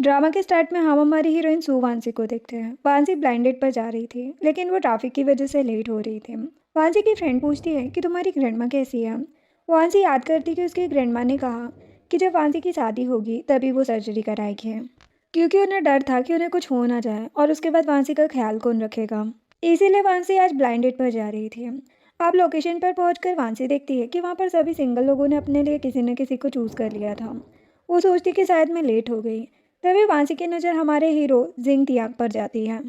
Drama के start में हम हमारी हीरोइन सू वांसी को देखते हैं। वांसी ब्लाइंड डेट पर जा रही थी, लेकिन वो ट्रैफिक की वजह से लेट हो रही थी। वांसी की फ्रेंड पूछती है कि तुम्हारी ग्रैंडमा कैसी है। वांसी याद करती कि उसकी ग्रैंडमा ने कहा कि जब वांसी की शादी होगी तभी वो सर्जरी कराएगी, क्योंकि उन्हें डर था कि उन्हें कुछ हो ना जाए और उसके बाद वांसी का ख्याल कौन रखेगा। इसीलिए वांसी आज ब्लाइंड डेट पर जा रही थी। आप लोकेशन पर पहुंचकर वांसी देखती है कि वहाँ पर सभी सिंगल लोगों ने अपने लिए किसी न किसी को चूज़ कर लिया था। वो सोचती कि शायद मैं लेट हो गई। तभी वांसी की नज़र हमारे हीरो जिंग तियांग पर जाती है।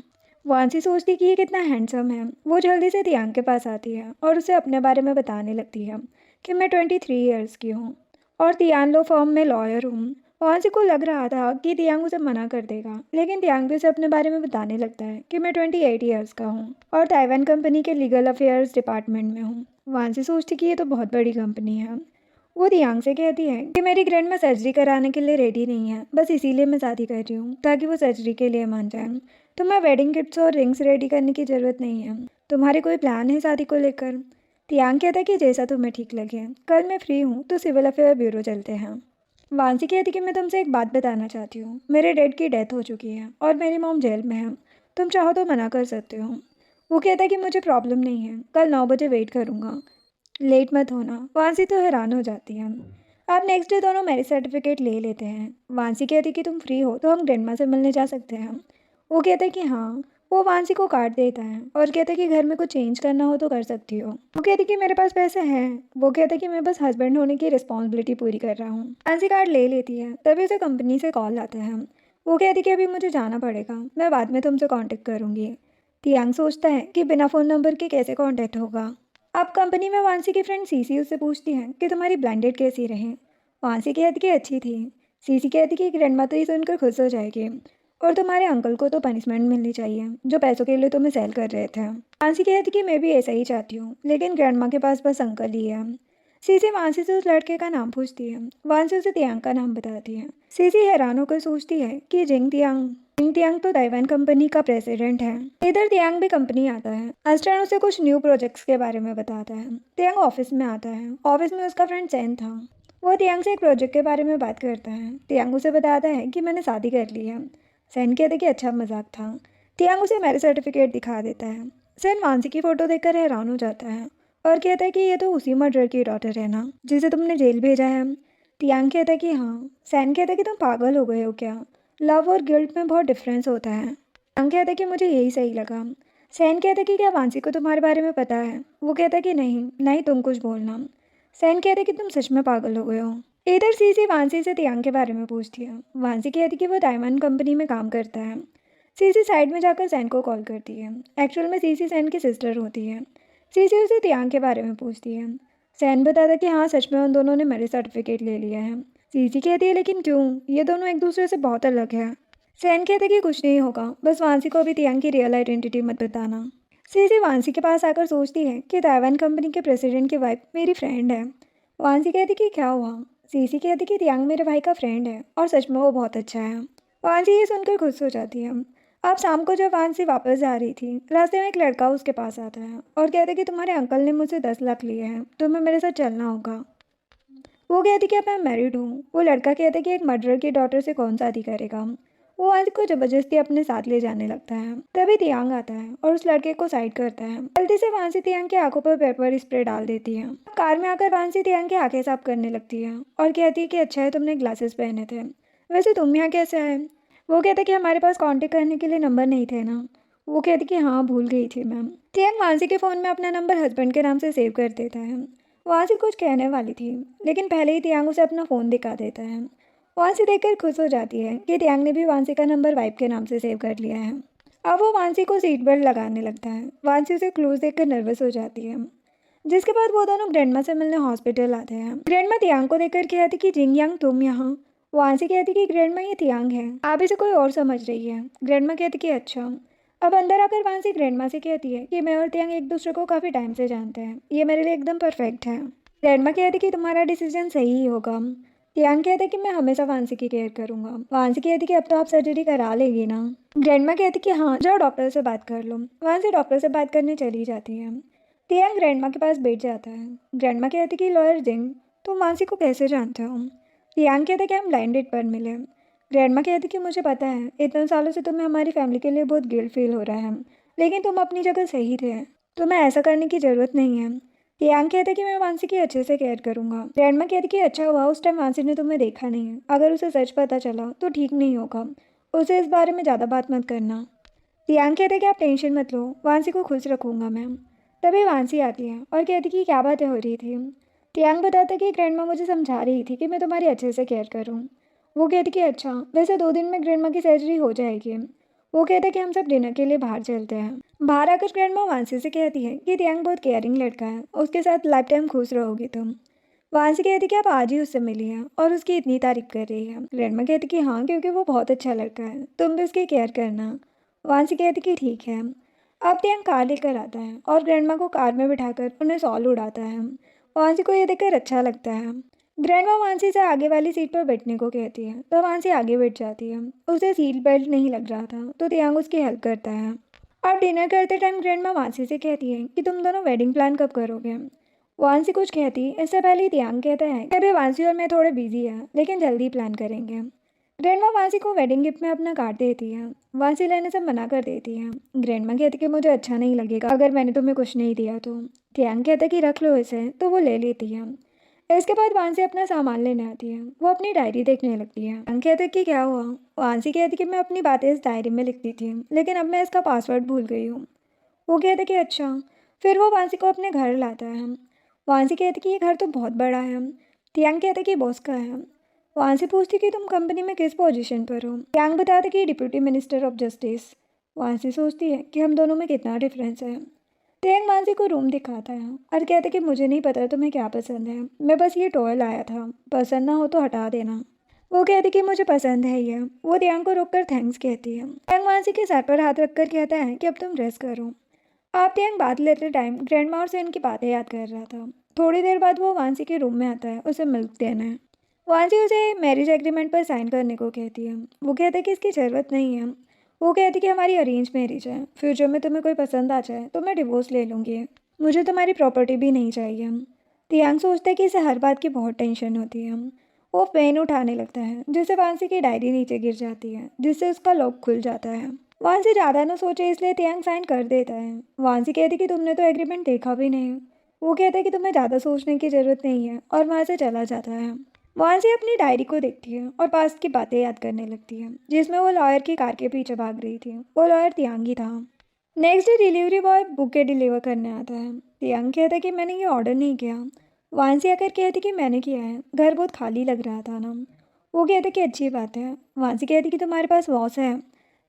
वांसी सोचती कि ये कितना हैंडसम है। वो जल्दी से तियांग के पास आती है और उसे अपने बारे में बताने लगती है कि मैं 23 ईयर्स की हूँ और तियान लो फर्म में लॉयर हूँ। वांसी को लग रहा था कि तियांग उसे मना कर देगा, लेकिन तियांग भी उसे अपने बारे में बताने लगता है कि मैं 28 ईयर्स का हूँ और ताइवान कंपनी के लीगल अफेयर्स डिपार्टमेंट में हूँ। वांसी सोचती कि ये तो बहुत बड़ी कंपनी है। वो दियांग से कहती है कि मेरी ग्रैंडमा सर्जरी कराने के लिए रेडी नहीं है, बस इसीलिए मैं शादी कर रही हूँ ताकि वो सर्जरी के लिए मान जाए। तुम्हें वेडिंग गिफ्ट्स और रिंग्स रेडी करने की ज़रूरत नहीं है। तुम्हारे कोई प्लान है शादी को लेकर? तियांग कहता है कि जैसा तुम्हें ठीक लगे। कल मैं फ्री हूँ तो सिविल अफेयर ब्यूरो चलते हैं। वांसी कहती कि मैं तुमसे एक बात बताना चाहती हूँ। मेरे डैड की डेथ हो चुकी है और मेरी मॉम जेल में है। तुम चाहो तो मना कर सकते हो। वो कहता है कि मुझे प्रॉब्लम नहीं है, कल 9 बजे वेट करूँगा, लेट मत होना। वांसी तो हैरान हो जाती है। आप नेक्स्ट डे दोनों मैरिज सर्टिफिकेट ले लेते हैं। वांसी कहती कि तुम फ्री हो तो हम ग्रैंडमा से मिलने जा सकते हैं। वो कहते कि हाँ। वो वांसी को काट देता है और कहते कि घर में कुछ चेंज करना हो तो कर सकती हो। वो कहती कि मेरे पास पैसे हैं। वो कहते कि मैं बस हस्बैंड होने की रिस्पॉन्सिबिलिटी पूरी कर रहा हूँ। वांसी कार्ड ले लेती है, तभी उसे कंपनी से कॉल आता है। वो कहती कि अभी मुझे जाना पड़ेगा, मैं बाद में तुमसे कांटेक्ट करूँगी। तियांग सोचता है कि बिना फ़ोन नंबर के कैसे कांटेक्ट होगा। अब कंपनी में वांसी की फ्रेंड सीसी उससे पूछती है कि तुम्हारी ब्लाइंड डेट कैसी रही। वांसी कहती कि अच्छी थी। सीसी कहती कि ग्रैंडमा तो ये सुनकर खुश हो जाएगी और तुम्हारे अंकल को तो पनिशमेंट मिलनी चाहिए जो पैसों के लिए तुम्हें सेल कर रहे थे। वांसी कहती कि मैं भी ऐसा ही चाहती हूँ, लेकिन ग्रैंडमा के पास बस अंकल ही है। सीसी वांसी से उस लड़के का नाम पूछती है। वांसी उसे तियांग का नाम बताती है। सीसी हैरान होकर सोचती है कि जिंग तियांग तो ताइवान कंपनी का प्रेसिडेंट है। इधर तियांग भी कंपनी आता है। अस्टर्न उसे कुछ न्यू प्रोजेक्ट्स के बारे में बताता है। तियांग ऑफिस में आता है। ऑफिस में उसका फ्रेंड सैन था। वो तियांग से एक प्रोजेक्ट के बारे में बात करता है। तियांग उसे बताता है कि मैंने शादी कर ली है। सैन कहते कि अच्छा मजाक था। तियांग उसे मैरिज सर्टिफिकेट दिखा देता है। सैन मानसी की फोटो देखकर हैरान हो जाता है और कहता है कि ये तो उसी मर्डर की डॉटर है ना जिसे तुमने जेल भेजा है। तियांग कहता है कि हाँ। सैन कहता है कि तुम पागल हो गए हो क्या? लव और गिल्ट में बहुत डिफरेंस होता है। तियांग कहता है कि मुझे यही सही लगा। सैन कहता है कि क्या वांसी को तुम्हारे बारे में पता है? वो कहता है कि नहीं नहीं, तुम कुछ बोलना। सैन कहता है कि तुम सच में पागल हो गए हो। इधर सीसी वांसी से तियांग के बारे में पूछती है। वांसी कहती है कि वो डायमंड कंपनी में काम करता है। सीसी साइड में जाकर सैन को कॉल करती है। एक्चुअल में सीसी सैन की सिस्टर होती है। सीसी उसे तियांग के बारे में पूछती है। सैन बताता कि हाँ सच में उन दोनों ने मैरिज सर्टिफिकेट ले लिया है। सीसी कहती है लेकिन क्यों, ये दोनों एक दूसरे से बहुत अलग है। सैन कहता है कि कुछ नहीं होगा, बस वांसी को अभी तियांग की रियल आइडेंटिटी मत बताना। सीसी वांसी के पास आकर सोचती है कि ताइवान कंपनी के प्रेसिडेंट की वाइफ मेरी फ्रेंड है। वांसी कहती कि क्या हुआ? सीसी कहती कि तियांग मेरे भाई का फ्रेंड है और सच में वो बहुत अच्छा है। वांसी ये सुनकर खुश हो जाती है। अब शाम को जब वांसी वापस जा रही थी, रास्ते में एक लड़का उसके पास आता है और कहता है कि तुम्हारे अंकल ने मुझसे 10 लाख लिए हैं, तुम्हें मेरे साथ चलना होगा। वो कहती कि अब मैं मैरिड हूँ। वो लड़का कहता है कि एक मर्डरर की डॉटर से कौन शादी करेगा। वो वांसी को जबरदस्ती अपने साथ ले जाने लगता है। तभी तियांग आता है और उस लड़के को साइड करता है। गलती से वांसी तियांग की आंखों पर पेपर स्प्रे डाल देती है। कार में आकर वांसी तियांग की आंखें साफ करने लगती है और कहती है कि अच्छा है तुमने ग्लासेस पहने थे, वैसे तुम यहाँ कैसे आए? वो कहते कि हमारे पास कांटेक्ट करने के लिए नंबर नहीं थे ना। वो कहती कि हाँ भूल गई थी मैम। तियांग वांसी के फ़ोन में अपना नंबर हस्बैंड के नाम से सेव कर देता है। वांसी कुछ कहने वाली थी, लेकिन पहले ही तियांग उसे अपना फ़ोन दिखा देता है। वांसी देखकर खुश हो जाती है कि तियांग ने भी वांसी का नंबर वाइफ के नाम से सेव कर लिया है। अब वो वांसी को सीट बेल्ट लगाने लगता है। वांसी उसे क्लूज देखकर नर्वस हो जाती है। जिसके बाद वो दोनों ग्रैंडमा से मिलने हॉस्पिटल आते हैं। ग्रैंडमा तियांग को देखकर कहती कि जिंग यांग तुम यहाँ? वांसी कहती कि ग्रैंडमा ये तियांग है, आप इसे कोई और समझ रही है। ग्रैंडमा कहती कि अच्छा। अब अंदर आकर वांसी ग्रैंडमा से कहती है कि मैं और तियांग एक दूसरे को काफ़ी टाइम से जानते हैं, ये मेरे लिए एकदम परफेक्ट है। ग्रैंडमा कहती कि तुम्हारा डिसीजन सही ही होगा। तियांग कहते कि मैं हमेशा वांसी की केयर करूंगा। वांसी कहती कि अब तो आप सर्जरी करा लेगी ना। ग्रैंडमा कहती कि हाँ जाओ डॉक्टर से बात कर लो। वांसी डॉक्टर से बात करने चली जाती है। तियांग ग्रैंडमा के पास बैठ जाता है। ग्रैंडमा कहती कि लॉयर जिंग तुम वांसी को कैसे जानते हो? तियांग कहते कि हम ब्लाइंड डेट पर मिले। ग्रैंडमा कहती कि मुझे पता है इतने सालों से तुम्हें हमारी फैमिली के लिए बहुत गिल्ट फील हो रहा है, लेकिन तुम अपनी जगह सही थे। तुम्हें ऐसा करने की ज़रूरत नहीं है। तियांग कहता कि मैं वांसी की अच्छे से केयर करूंगा। ग्रैंडमा कहती कि अच्छा हुआ उस टाइम वांसी ने तुम्हें देखा नहीं है, अगर उसे सच पता चला तो ठीक नहीं होगा। उसे इस बारे में ज़्यादा बात मत करना। तियांग कहते कि आप टेंशन मत लो, वांसी को खुश रखूंगा मैं। तभी वांसी आती है और कहती कि क्या बातें हो रही थी। तियांग बताता कि ग्रैंडमा मुझे समझा रही थी कि मैं तुम्हारी अच्छे से केयर करूँ। वो कहती कि अच्छा, वैसे 2 दिन में ग्रैंडमा की सर्जरी हो जाएगी। वो कहता कि हम सब डिनर के लिए बाहर चलते हैं। बाहर आकर ग्रैंडमा वांसी से कहती है कि तियांग बहुत केयरिंग लड़का है, उसके साथ लाइफ टाइम खुश रहोगी तुम। वांसी कहती कि आप आज ही उससे मिली हैं और उसकी इतनी तारीफ कर रही है। ग्रैंडमा कहती कि हाँ, क्योंकि वो बहुत अच्छा लड़का है, तुम भी उसकी केयर करना। वांसी कहती कि ठीक है। अब तियांग कार लेकर आता है और ग्रैंडमा को कार में बिठाकर उन्हें सॉल उड़ाता है। वांसी को ये देखकर अच्छा लगता है। ग्रैंडमा वांसी से आगे वाली सीट पर बैठने को कहती है तो वांसी आगे बैठ जाती है। उसे सीट बेल्ट नहीं लग रहा था तो तियांग उसकी हेल्प करता है। अब डिनर करते टाइम ग्रैंडमा वांसी से कहती है कि तुम दोनों वेडिंग प्लान कब करोगे। वांसी कुछ कहती इससे पहले ही तियांग कहता है कि अभी वांसी और मैं थोड़े बिजी हैं, लेकिन जल्दी प्लान करेंगे। ग्रैंडमा वांसी को वेडिंग गिफ्ट में अपना कार्ड देती है। वांसी लेने से मना कर देती है। ग्रैंडमा कहती कि मुझे अच्छा नहीं लगेगा अगर मैंने तुम्हें कुछ नहीं दिया तो। तियांग कहता कि रख लो इसे, तो वो ले लेती है। इसके बाद वांसी अपना सामान लेने आती है। वो अपनी डायरी देखने लगती है। तियांग कहता कि क्या हुआ। वांसी कहती कि मैं अपनी बातें इस डायरी में लिखती थी, लेकिन अब मैं इसका पासवर्ड भूल गई हूँ। वो कहता कि अच्छा। फिर वो वांसी को अपने घर लाता है। वांसी कहती कि ये घर तो बहुत बड़ा है। तियांग कहता कि बॉस का है। वांसी पूछती कि तुम कंपनी में किस पोजीशन पर हो। तियांग बताते कि डिप्यूटी मिनिस्टर ऑफ जस्टिस। वांसी सोचती है कि हम दोनों में कितना डिफरेंस है। तियांग वांसी को रूम दिखाता है और कहते कि मुझे नहीं पता तुम्हें क्या पसंद है, मैं बस ये टॉय लाया था, पसंद ना हो तो हटा देना। वो कहती कि मुझे पसंद है ये। वो तियांग को रोककर थैंक्स कहती है। तियांग वांसी के सर पर हाथ रखकर कहता है कि अब तुम रेस्ट करो। आप तियांग बात लेते टाइम ग्रैंडमा और सेन की बातें याद कर रहा था। थोड़ी देर बाद वो वांसी के रूम में आता है उसे मिल्क देना है। वांसी उसे मैरिज एग्रीमेंट पर साइन करने को कहती है। वो कहता है कि इसकी ज़रूरत नहीं है। वो कहती कि हमारी अरेंज मैरिज है, फ्यूचर में तुम्हें कोई पसंद आ जाए तो मैं डिवोर्स ले लूँगी, मुझे तुम्हारी प्रॉपर्टी भी नहीं चाहिए। तियांग सोचता है कि इसे हर बात की बहुत टेंशन होती है। वो पेन उठाने लगता है जिससे वांसी की डायरी नीचे गिर जाती है, जिससे उसका लॉक खुल जाता है। वांसी ज़्यादा ना सोचे इसलिए तियांग साइन कर देता है। वांसी कहती कि तुमने तो एग्रीमेंट देखा भी नहीं। वो कहता है कि तुम्हें ज़्यादा सोचने की ज़रूरत नहीं है और वहाँ से चला जाता है। वांसी अपनी डायरी को देखती है और पास्ट की बातें याद करने लगती है, जिसमें वो लॉयर की कार के पीछे भाग रही थी। वो लॉयर तियांग ही था। Next day delivery boy bouquet deliver करने आता है। तियांग कहता है कि मैंने ये ऑर्डर नहीं किया। वांसी आकर कहती कि मैंने किया है, घर बहुत खाली लग रहा था ना। वो कहता कि अच्छी बात है। वांसी कहती कि तुम्हारे पास वॉच है।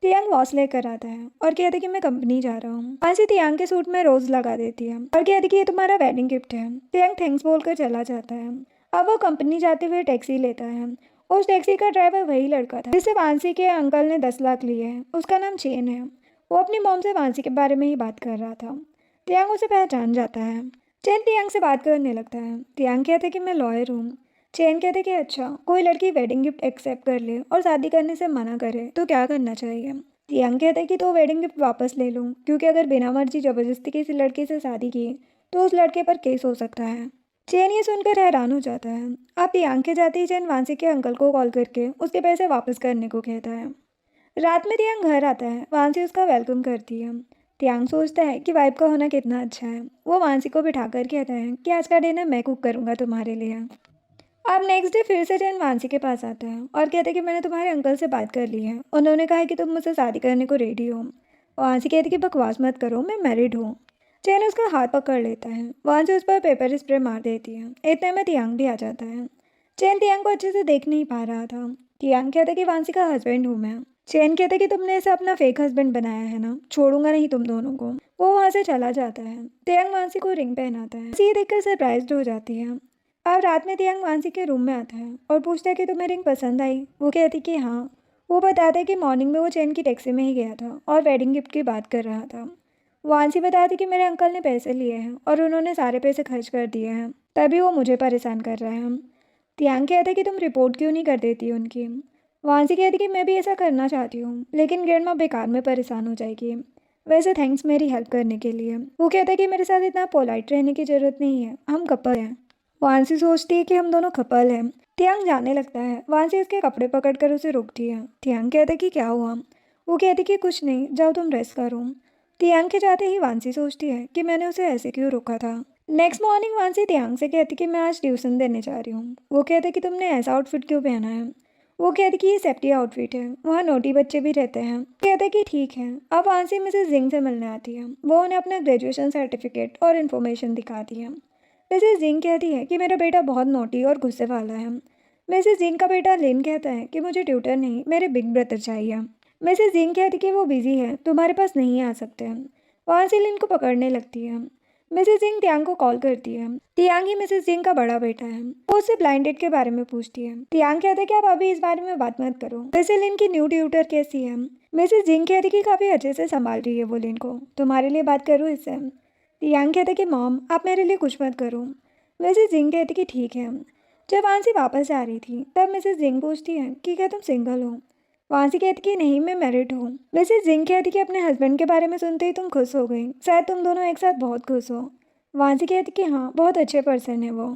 तियांग वॉच लेकर आता है और कहता कि मैं कंपनी जा रहा हूँ। वांसी तियांग के सूट में रोज लगा देती है और कहती कि ये तुम्हारा वेडिंग गिफ्ट है। तियांग थैंक्स बोलकर चला जाता है। अब वो कंपनी जाते हुए टैक्सी लेता है। उस टैक्सी का ड्राइवर वही लड़का था जिससे वांसी के अंकल ने 10 लाख लिए हैं। उसका नाम चेन है। वो अपनी मॉम से वांसी के बारे में ही बात कर रहा था। तियांग उसे पहचान जाता है। चेन तियांग से बात करने लगता है। तियांग कहते कि मैं लॉयर हूँ। चेन कहते कि अच्छा, कोई लड़की वेडिंग गिफ्ट एक्सेप्ट कर ले और शादी करने से मना करे तो क्या करना चाहिए। तियांग कहते कि तो वेडिंग गिफ्ट वापस ले लूँ, क्योंकि अगर बिना मर्जी ज़बरदस्ती किसी लड़के से शादी की तो उस लड़के पर केस हो सकता है। चेन ये सुनकर हैरान हो जाता है। अब तियांग के जाते ही चेन वांसी के अंकल को कॉल करके उसके पैसे वापस करने को कहता है। रात में तियांग घर आता है। वांसी उसका वेलकम करती है। तियांग सोचता है कि वाइफ का होना कितना अच्छा है। वो वांसी को बिठाकर कहता है कि आज का डिनर मैं कुक करूँगा तुम्हारे लिए। अब नेक्स्ट डे फिर से चैन वांसी के पास आता है और कहता है कि मैंने तुम्हारे अंकल से बात कर ली है, उन्होंने कहा है कि तुम मुझसे शादी करने को रेडी हो। वांसी कहती कि बकवास मत करो, मैं मैरिड हूँ। चैन उसका हाथ पकड़ लेता है। वांसी उस पर पेपर स्प्रे मार देती है। इतने में तियांग भी आ जाता है। चैन तियांग को अच्छे से देख नहीं पा रहा था। तियांग कहता कि वांसी का हस्बैंड हूँ मैं। चैन कहता कि तुमने इसे अपना फेक हस्बैंड बनाया है ना, छोड़ूंगा नहीं तुम दोनों को। वो वहाँ से चला जाता है। तियांग वांसी को रिंग पहनाता है। वांसी ये देखकर सरप्राइज्ड हो जाती है। अब रात में तियांग वांसी के रूम में आता है और पूछता है कि तुम्हें रिंग पसंद आई। वो कहती कि हाँ। वो बताता है कि मॉर्निंग में वो चैन की टैक्सी में ही गया था और वेडिंग गिफ्ट की बात कर रहा था। वांसी बताती कि मेरे अंकल ने पैसे लिए हैं और उन्होंने सारे पैसे खर्च कर दिए हैं, तभी वो मुझे परेशान कर रहे हैं। तियांग कहता है कि तुम रिपोर्ट क्यों नहीं कर देती उनकी। वांसी कहती कि मैं भी ऐसा करना चाहती हूँ, लेकिन ग्रैंडमा बेकार में परेशान हो जाएगी। वैसे थैंक्स मेरी हेल्प करने के लिए। वो कहता है कि मेरे साथ इतना पोलाइट रहने की ज़रूरत नहीं है, हम कपल हैं। वांसी सोचती है कि हम दोनों कपल हैं, तियांग जाने लगता है। वांसी उसके कपड़े पकड़कर उसे रोकती है। तियांग कहते कि क्या हुआ? वो कहती कि कुछ नहीं, जाओ तुम रेस्ट करो। तियांग के जाते ही वांसी सोचती है कि मैंने उसे ऐसे क्यों रोका था। नेक्स्ट मॉर्निंग वांसी तियांग से कहती कि मैं आज ट्यूशन देने जा रही हूँ। वो कहते कि तुमने ऐसा आउटफिट क्यों पहना है? वो कहती कि ये सेफ्टी आउटफिट है, वहाँ नोटी बच्चे भी रहते हैं। कहते कि ठीक है। अब वांसी मिसेस जिंग से मिलने आती है। वो उन्हें अपना ग्रेजुएशन सर्टिफिकेट और इन्फॉर्मेशन दिखाती है। मिसेस जिंग कहती है कि मेरा बेटा बहुत नोटी और गुस्से वाला है। मिसेस जिंग का बेटा लिन कहता है कि मुझे ट्यूटर नहीं, मेरे बिग ब्रदर चाहिए। मिसेस जिंग कहती कि वो बिजी है, तुम्हारे पास नहीं आ सकते। वहाँ से लिन को पकड़ने लगती है। मिसेस जिंग तियांग को कॉल करती है। तियांग ही मिसेस जिंग का बड़ा बेटा है। वो उससे ब्लाइंड डेट के बारे में पूछती है। तियांग कहता है कि आप अभी इस बारे में बात मत करो। वैसे लिन की न्यू ट्यूटर कैसी है? मिसेस जिंग कहती कि काफ़ी अच्छे से संभाल रही है वो लिन को, तुम्हारे लिए बात करूँ इससे? तियांग कहते कि मॉम आप मेरे लिए कुछ मत करो। मिसेस जिंग कहती कि ठीक है। जब वांसी वापस जा रही थी तब मिसेस जिंग पूछती है कि क्या तुम सिंगल हो? वांसी कहती कि नहीं, मैं मैरिड हूँ। मिसेस जिंग कहती कि अपने हस्बैंड के बारे में सुनते ही तुम खुश हो गई, शायद तुम दोनों एक साथ बहुत खुश हो। वांसी कहती कि हाँ, बहुत अच्छे पर्सन है वो।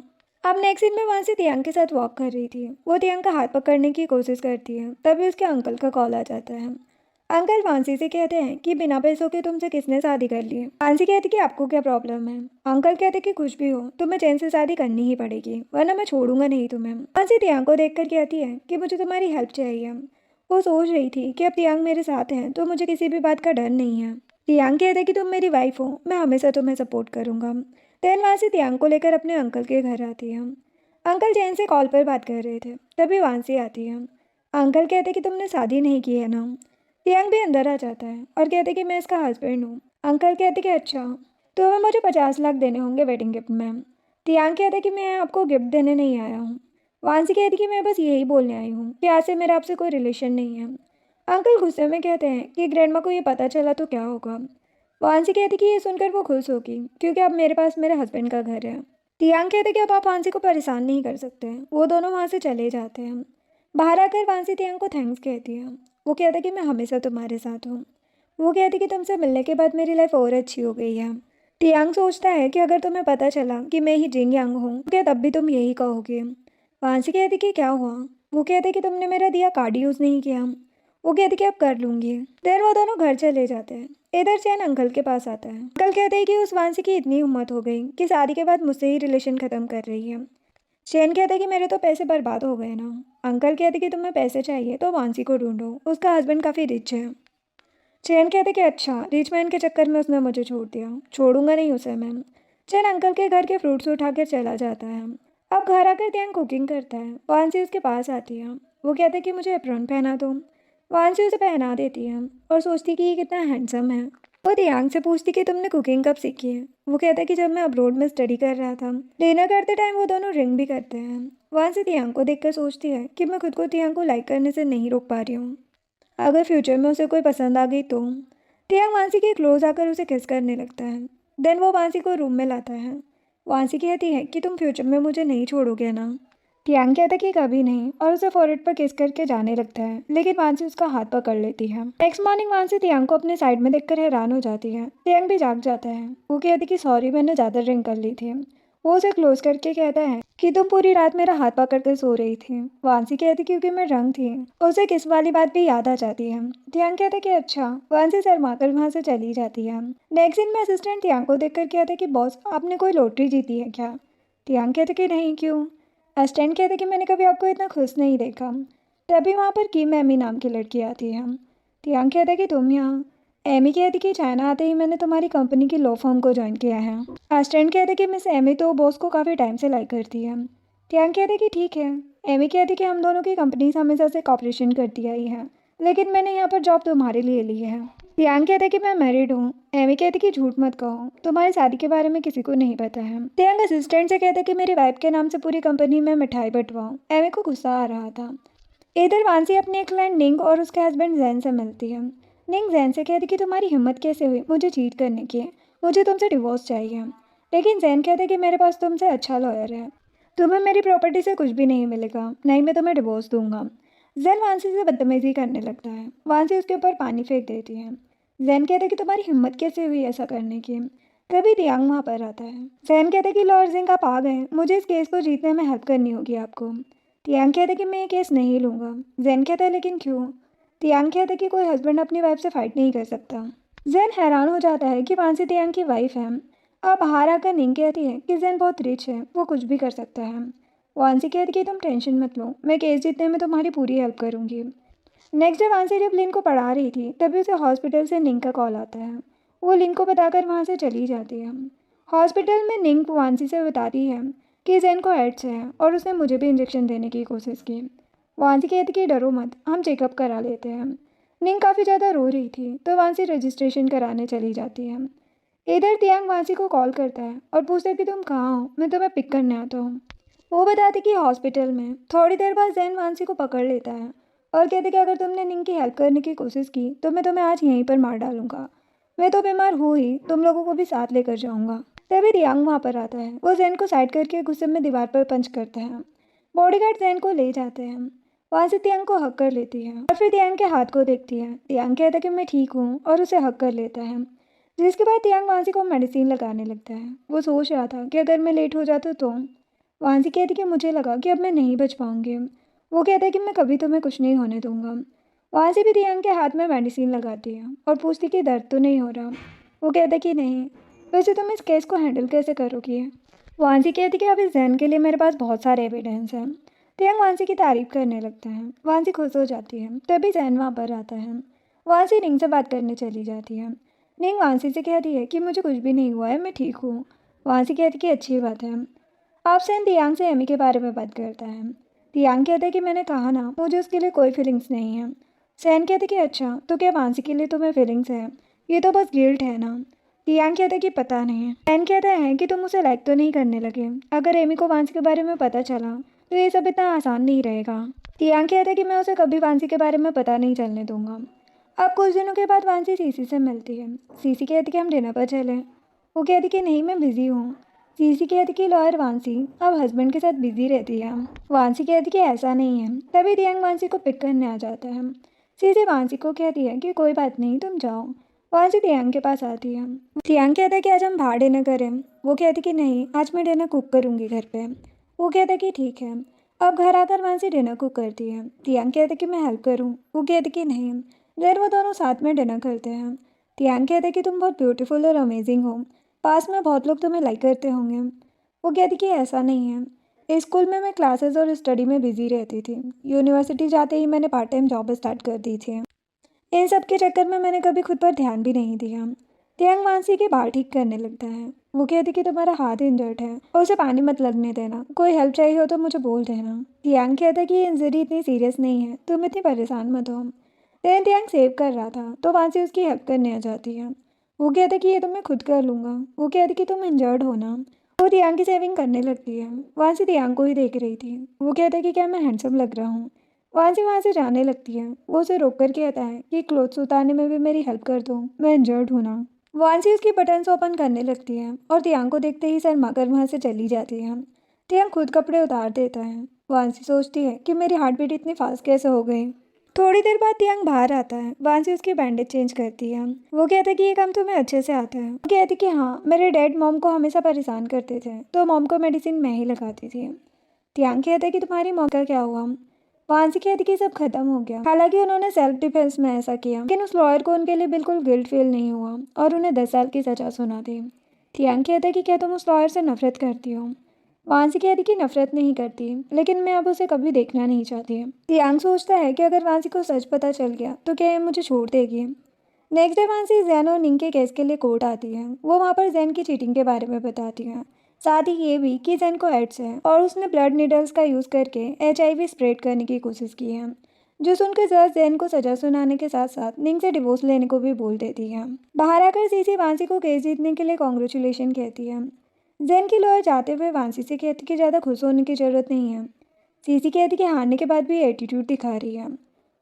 अब नेक्स्ट सीन में वांसी तियांग के साथ वॉक कर रही थी। वो तियांग का हाथ पकड़ने की कोशिश करती है, तभी उसके अंकल का कॉल आ जाता है। अंकल वांसी से कहते हैं कि बिना पैसों के तुमसे किसने शादी कर ली? वांसी कहती कि आपको क्या प्रॉब्लम है? अंकल कहते कि कुछ भी हो, तुम्हें चैन से शादी करनी ही पड़ेगी, वरना मैं छोड़ूंगा नहीं तुम्हें। वांसी तियांग को देखकर कहती है कि मुझे तुम्हारी हेल्प चाहिए। वो सोच रही थी कि अब तियांग मेरे साथ है तो मुझे किसी भी बात का डर नहीं है। तियांग कहते कि तुम मेरी वाइफ हो, मैं हमेशा तुम्हें सपोर्ट करूंगा। देन वांसी तियांग को लेकर अपने अंकल के घर आती है। अंकल जैन से कॉल पर बात कर रहे थे, तभी वांसी आती है। अंकल कहते कि तुमने शादी नहीं की है ना? तियांग भी अंदर आ जाता है और कहते कि मैं इसका हस्बैंड हूँ। अंकल कहते कि अच्छा, तो हमें मुझे 50 लाख देने होंगे वेडिंग गिफ्ट में। तियांग कहते कि मैं आपको गिफ्ट देने नहीं आया हूँ। वांसी कहती कि मैं बस यही बोलने आई हूँ कि आज से मेरा आपसे कोई रिलेशन नहीं है। अंकल गुस्से में कहते हैं कि ग्रैंडमा को ये पता चला तो क्या होगा। वांसी कहती कि ये सुनकर वो खुश होगी क्योंकि अब मेरे पास मेरे हस्बैंड का घर है। तियांग कहते कि अब आप वांसी को परेशान नहीं कर सकते। वो दोनों वहाँ से चले जाते हैं। बाहर आकर वांसी तियांग को थैंक्स कहती है। वो कहता कि मैं हमेशा तुम्हारे साथ हूँ। वो कहती कि तुमसे मिलने के बाद मेरी लाइफ और अच्छी हो गई है। तियांग सोचता है कि अगर तुम्हें पता चला कि मैं ही जिंग यांग हूँ तो क्या तब भी तुम यही कहोगे? वांसी कहती कि क्या हुआ? वो कहते कि तुमने मेरा दिया कार्ड यूज़ नहीं किया। वो कहती कि अब कर लूँगी। देर वो दोनों घर चले जाते हैं। इधर चैन अंकल के पास आता है। अंकल कहते हैं कि उस वांसी की इतनी हिम्मत हो गई कि शादी के बाद मुझसे ही रिलेशन ख़त्म कर रही है। चैन कहता है कि मेरे तो पैसे बर्बाद हो गए ना। अंकल कहते कि तुम्हें पैसे चाहिए तो वांसी को ढूंढो, उसका हस्बैंड काफ़ी रिच है। चैन कहते कि अच्छा, रिच मैन के चक्कर में उसने मुझे छोड़ दिया, छोड़ूंगा नहीं उसे मैं। चैन अंकल के घर के फ्रूट्स उठाकर चला जाता है। अब घर आकर ध्यान कुकिंग करता है। वांसी उसके पास आती है। वो कहते कि मुझे एप्रॉन पहना दो। वांसी उसे पहना देती है और सोचती कि ये कितना हैंडसम है। वो दियांग से पूछती कि तुमने कुकिंग कब सीखी है? वो कहता है कि जब मैं अब्रोड में स्टडी कर रहा था। डिनर करते टाइम वो दोनों ड्रिंक भी करते हैं। वहाँ से तियांग को देखकर सोचती है कि मैं खुद को तियांग को लाइक करने से नहीं रोक पा रही हूँ। अगर फ्यूचर में उसे कोई पसंद आ गई तो? तियांग वांसी के क्लोज आकर उसे किस करने लगता है। देन वो वांसी को रूम में लाता है। वांसी कहती है कि तुम फ्यूचर में मुझे नहीं छोड़ोगे ना? तियांग कहता कि कभी नहीं और उसे फॉरहेड पर किस करके जाने लगता है, लेकिन वांसी उसका हाथ पकड़ लेती है। नेक्स्ट मॉर्निंग वांसी तियांग को अपने साइड में देखकर हैरान हो जाती है। तियांग भी जाग जाता है। वो कहती कि सॉरी, मैंने ज़्यादा ड्रिंक कर ली थी। वो उसे क्लोज करके कहता है कि तुम पूरी रात मेरा हाथ पकड़ कर सो रही थी। वांसी कहती क्योंकि मैं ड्रंक थी। उसे किस वाली बात भी याद आ जाती है। तियांग कहता कि अच्छा। वांसी शर्माकर वहाँ से चली जाती है। नेक्स्ट दिन में असिस्टेंट तियांग को देखकर कहता कि बॉस, आपने कोई लॉटरी जीती है क्या? तियांग कहते कि नहीं, क्यों? असिस्टेंट कहते कि मैंने कभी आपको इतना खुश नहीं देखा। तभी वहाँ पर किम एमी नाम की लड़की आती है। तियांग कहता कि तुम यहाँ? एमी कहती कि चाइना आते ही मैंने तुम्हारी कंपनी की लॉ फर्म को ज्वाइन किया है। असिस्टेंट कहते कि मिस एमी तो बॉस को काफ़ी टाइम से लाइक करती है। तियांग कहते कि ठीक है। एमी कहती कि हम दोनों की कंपनीज हमेशा से कॉपरेशन करती आई है, लेकिन मैंने यहाँ पर जॉब तुम्हारे लिए ली है। तियांग कहते कि मैं मैरिड हूँ। एमी कहती कि झूठ मत कहो, तुम्हारी शादी के बारे में किसी को नहीं पता है। तियांग असिस्टेंट से कहते कि मेरी वाइफ के नाम से पूरी कंपनी में मिठाई बंटवाओ। एमी को गुस्सा आ रहा था। इधर वांसी अपनी एक क्लाइंट निंग और उसके हस्बैंड जैन से मिलती है। निंग जैन से कहती कि तुम्हारी हिम्मत कैसे हुई मुझे चीट करने की, मुझे तुमसे डिवोर्स चाहिए। लेकिन जैन कहते कि मेरे पास तुमसे अच्छा लॉयर है, तुम्हें मेरी प्रॉपर्टी से कुछ भी नहीं मिलेगा, नहीं मैं तुम्हें डिवोर्स दूंगा। जैन वांसी से बदतमीजी करने लगता है। वांसी उसके ऊपर पानी फेंक देती है। जैन कहते कि तुम्हारी हिम्मत कैसे हुई ऐसा करने की। तभी तियांग वहाँ पर आता है। जैन कहते कि लॉयर जिंग आप आ गए, मुझे इस केस को जीतने में हेल्प करनी होगी आपको। तियांग कहता कि मैं ये केस नहीं लूँगा। जैन कहता है लेकिन क्यों? तियांग कहता कि कोई हस्बैंड अपनी वाइफ से फाइट नहीं कर सकता। जैन हैरान हो जाता है कि वांसी तियांग की वाइफ है। अब बाहर आकर निंग कहती है कि जैन बहुत रिच है, वो कुछ भी कर सकता है। वांसी कहती कि तुम टेंशन मत लो, मैं केस जीतने में तुम्हारी पूरी हेल्प करूँगी। नेक्स्ट डे वांसी जब लिन को पढ़ा रही थी तभी उसे हॉस्पिटल से निंग का कॉल आता है। वो लिन को बताकर वहाँ से चली जाती है। हॉस्पिटल में निंग वांसी से बताती है कि जैन को एड्स है और उसने मुझे भी इंजेक्शन देने की कोशिश की। वांसी कहती कि डरो मत, हम चेकअप करा लेते हैं। निंग काफ़ी ज़्यादा रो रही थी तो वांसी रजिस्ट्रेशन कराने चली जाती है। इधर तियांग वांसी को कॉल करता है और पूछता है कि तुम कहाँ हो, मैं तुम्हें पिक करने आता हूँ। वो बताती कि हॉस्पिटल में। थोड़ी देर बाद जैन वांसी को पकड़ लेता है और कहते कि अगर तुमने निंग की हेल्प करने की कोशिश की तो मैं तुम्हें आज यहीं पर मार डालूंगा। मैं तो बीमार हूँ ही, तुम लोगों को भी साथ लेकर जाऊंगा। तभी तियांग वहाँ पर आता है। वो जैन को साइड करके गुस्से में दीवार पर पंच करता है। बॉडीगार्ड जैन को ले जाते हैं। वहाँ से तियांग को हक कर लेती है और फिर तियांग के हाथ को देखती है। तियांग कहता है कि मैं ठीक हूँ और उसे हक कर लेता है। जिसके बाद तियांग वांसी को मेडिसिन लगाने लगता है। वो सोच रहा था कि अगर मैं लेट हो जाता तो। वांसी कहती कि मुझे लगा कि अब मैं नहीं बच पाऊंगी। वो कहता है कि मैं कभी तुम्हें कुछ नहीं होने दूंगा। वांसी भी तियांग के हाथ में मेडिसिन लगाती है और पूछती कि दर्द तो नहीं हो रहा। वो कहता कि नहीं। वैसे तुम इस केस को हैंडल कैसे करोगी? वांसी कहती कि अब इस जैन के लिए मेरे पास बहुत सारे एविडेंस हैं। तियांग वांसी की तारीफ करने लगता है। वांसी खुश हो जाती है। तभी जैन वहाँ पर आता है। वांसी निंग से बात करने चली जाती है। निंग वांसी से कहती है कि मुझे कुछ भी नहीं हुआ है, मैं ठीक हूँ। वांसी कहती कि अच्छी बात है। आप सैन तियांग से एमी के बारे में बात करता है। तियांग कहता है कि मैंने कहा ना, मुझे उसके लिए कोई फीलिंग्स नहीं है। सैन कहते कि अच्छा, तो क्या वांसी के लिए तुम्हें फीलिंग्स है? ये तो बस गिल्ट है ना। तियांग कहता है कि पता नहीं। सैन कहता है कि तुम उसे लाइक तो नहीं करने लगे। अगर एमी को वांसी के बारे में पता चला तो ये सब इतना आसान नहीं रहेगा। तियांग कहता है कि मैं उसे कभी वांसी के बारे में पता नहीं चलने दूंगा। अब कुछ दिनों के बाद वांसी सीसी से मिलती है। सीसी कहती कि हम डिनर पर चलें। वो कहती कि नहीं, मैं बिज़ी हूँ। सीसी कहती कि लॉयर वांसी अब हस्बैंड के साथ बिजी रहती है। वांसी कहती कि ऐसा नहीं है। तभी तियांग वांसी को पिक करने आ जाता है। सीसी वांसी को कहती है कि कोई बात नहीं, तुम जाओ। वांसी तियांग के पास आती है। तियांग कहता है कि आज हम बाहर डिनर करें। वो कहती कि नहीं, आज मैं डिनर कुक करूँगी घर पे। वो कहता है कि ठीक है। अब घर आकर वांसी डिनर कुक करती है। तियांग कहता है कि मैं हेल्प करूँ। वो कहती कि नहीं। देर वो दोनों साथ में डिनर करते हैं। तियांग कहते कि तुम बहुत ब्यूटीफुल और अमेजिंग हो, पास में बहुत लोग तुम्हें लाइक करते होंगे। वो कहती कि ऐसा नहीं है, स्कूल में मैं क्लासेस और स्टडी में बिजी रहती थी। यूनिवर्सिटी जाते ही मैंने पार्ट टाइम जॉब स्टार्ट कर दी थी। इन सब के चक्कर में मैंने कभी खुद पर ध्यान भी नहीं दिया। तियांग वांसी के बाल ठीक करने लगता है। वो कहती कि तुम्हारा हाथ इंजर्ड है और उसे पानी मत लगने देना, कोई हेल्प चाहिए हो तो मुझे बोल देना। तियांग कहता है कि ये इंजरी इतनी सीरियस नहीं है, तुम इतनी परेशान मत हो। लेकिन तियांग सेव कर रहा था तो वांसी उसकी हेल्प करने आ जाती है। वो कहता कि ये तो मैं खुद कर लूँगा। वो कहती कि तुम इंजर्ड हो ना। वो तियांग की सेविंग करने लगती है। वांसी तियांग को ही देख रही थी। वो कहता है कि क्या मैं हैंडसम लग रहा हूँ? वांसी वहाँ से जाने लगती है। वो उसे रोक कर कहता है कि क्लोथ्स उतारने में भी मेरी हेल्प कर दो, मैं इंजर्ड हूँ ना। वांसी उसकी बटन्स ओपन करने लगती है और तियांग को देखते ही शर्मा कर वहाँ से चली जाती है। तियांग खुद कपड़े उतार देता है। वांसी सोचती है कि मेरी हार्ट बीट इतनी फास्ट कैसे हो गई। थोड़ी देर बाद तियांग बाहर आता है। वांसी उसकी बैंडेज चेंज करती है। वो कहता है कि ये काम तुम्हें अच्छे से आता है। वो कहती कि हाँ, मेरे डैड मॉम को हमेशा परेशान करते थे तो मॉम को मेडिसिन मैं ही लगाती थी। तियांग कहता है कि तुम्हारी मॉम का क्या हुआ? वांसी कहती कि सब खत्म हो गया। हालांकि उन्होंने सेल्फ डिफेंस में ऐसा किया, लेकिन उस लॉयर को उनके लिए बिल्कुल गिल्ट फील नहीं हुआ और उन्हें 10 साल की सजा सुना दी। तियांग कहता है कि क्या तुम उस लॉयर से नफरत करती हो? वांसी कहती कि नफरत नहीं करती, लेकिन मैं अब उसे कभी देखना नहीं चाहती। तियांग सोचता है कि अगर वांसी को सच पता चल गया तो क्या ये मुझे छोड़ देगी। नेक्स्ट डे वांसी जैन और निंग के केस के लिए कोर्ट आती है। वो वहाँ पर जैन की चीटिंग के बारे में बताती है, साथ ही ये भी कि जैन को एड्स है और उसने ब्लड नीडल्स का यूज़ करके HIV स्प्रेड करने की कोशिश की है। जो सुनकर जज जैन को सजा सुनाने के साथ साथ निंग से डिवोर्स लेने को भी बोल देती है। बाहर आकर सीसी वांसी को केस जीतने के लिए कॉन्ग्रेचुलेशन कहती है। जैन की लॉयर जाते हुए वांसी से कहती कि ज़्यादा खुश होने की ज़रूरत नहीं है। सीसी कहती कि हारने के बाद भी एटीट्यूड दिखा रही है।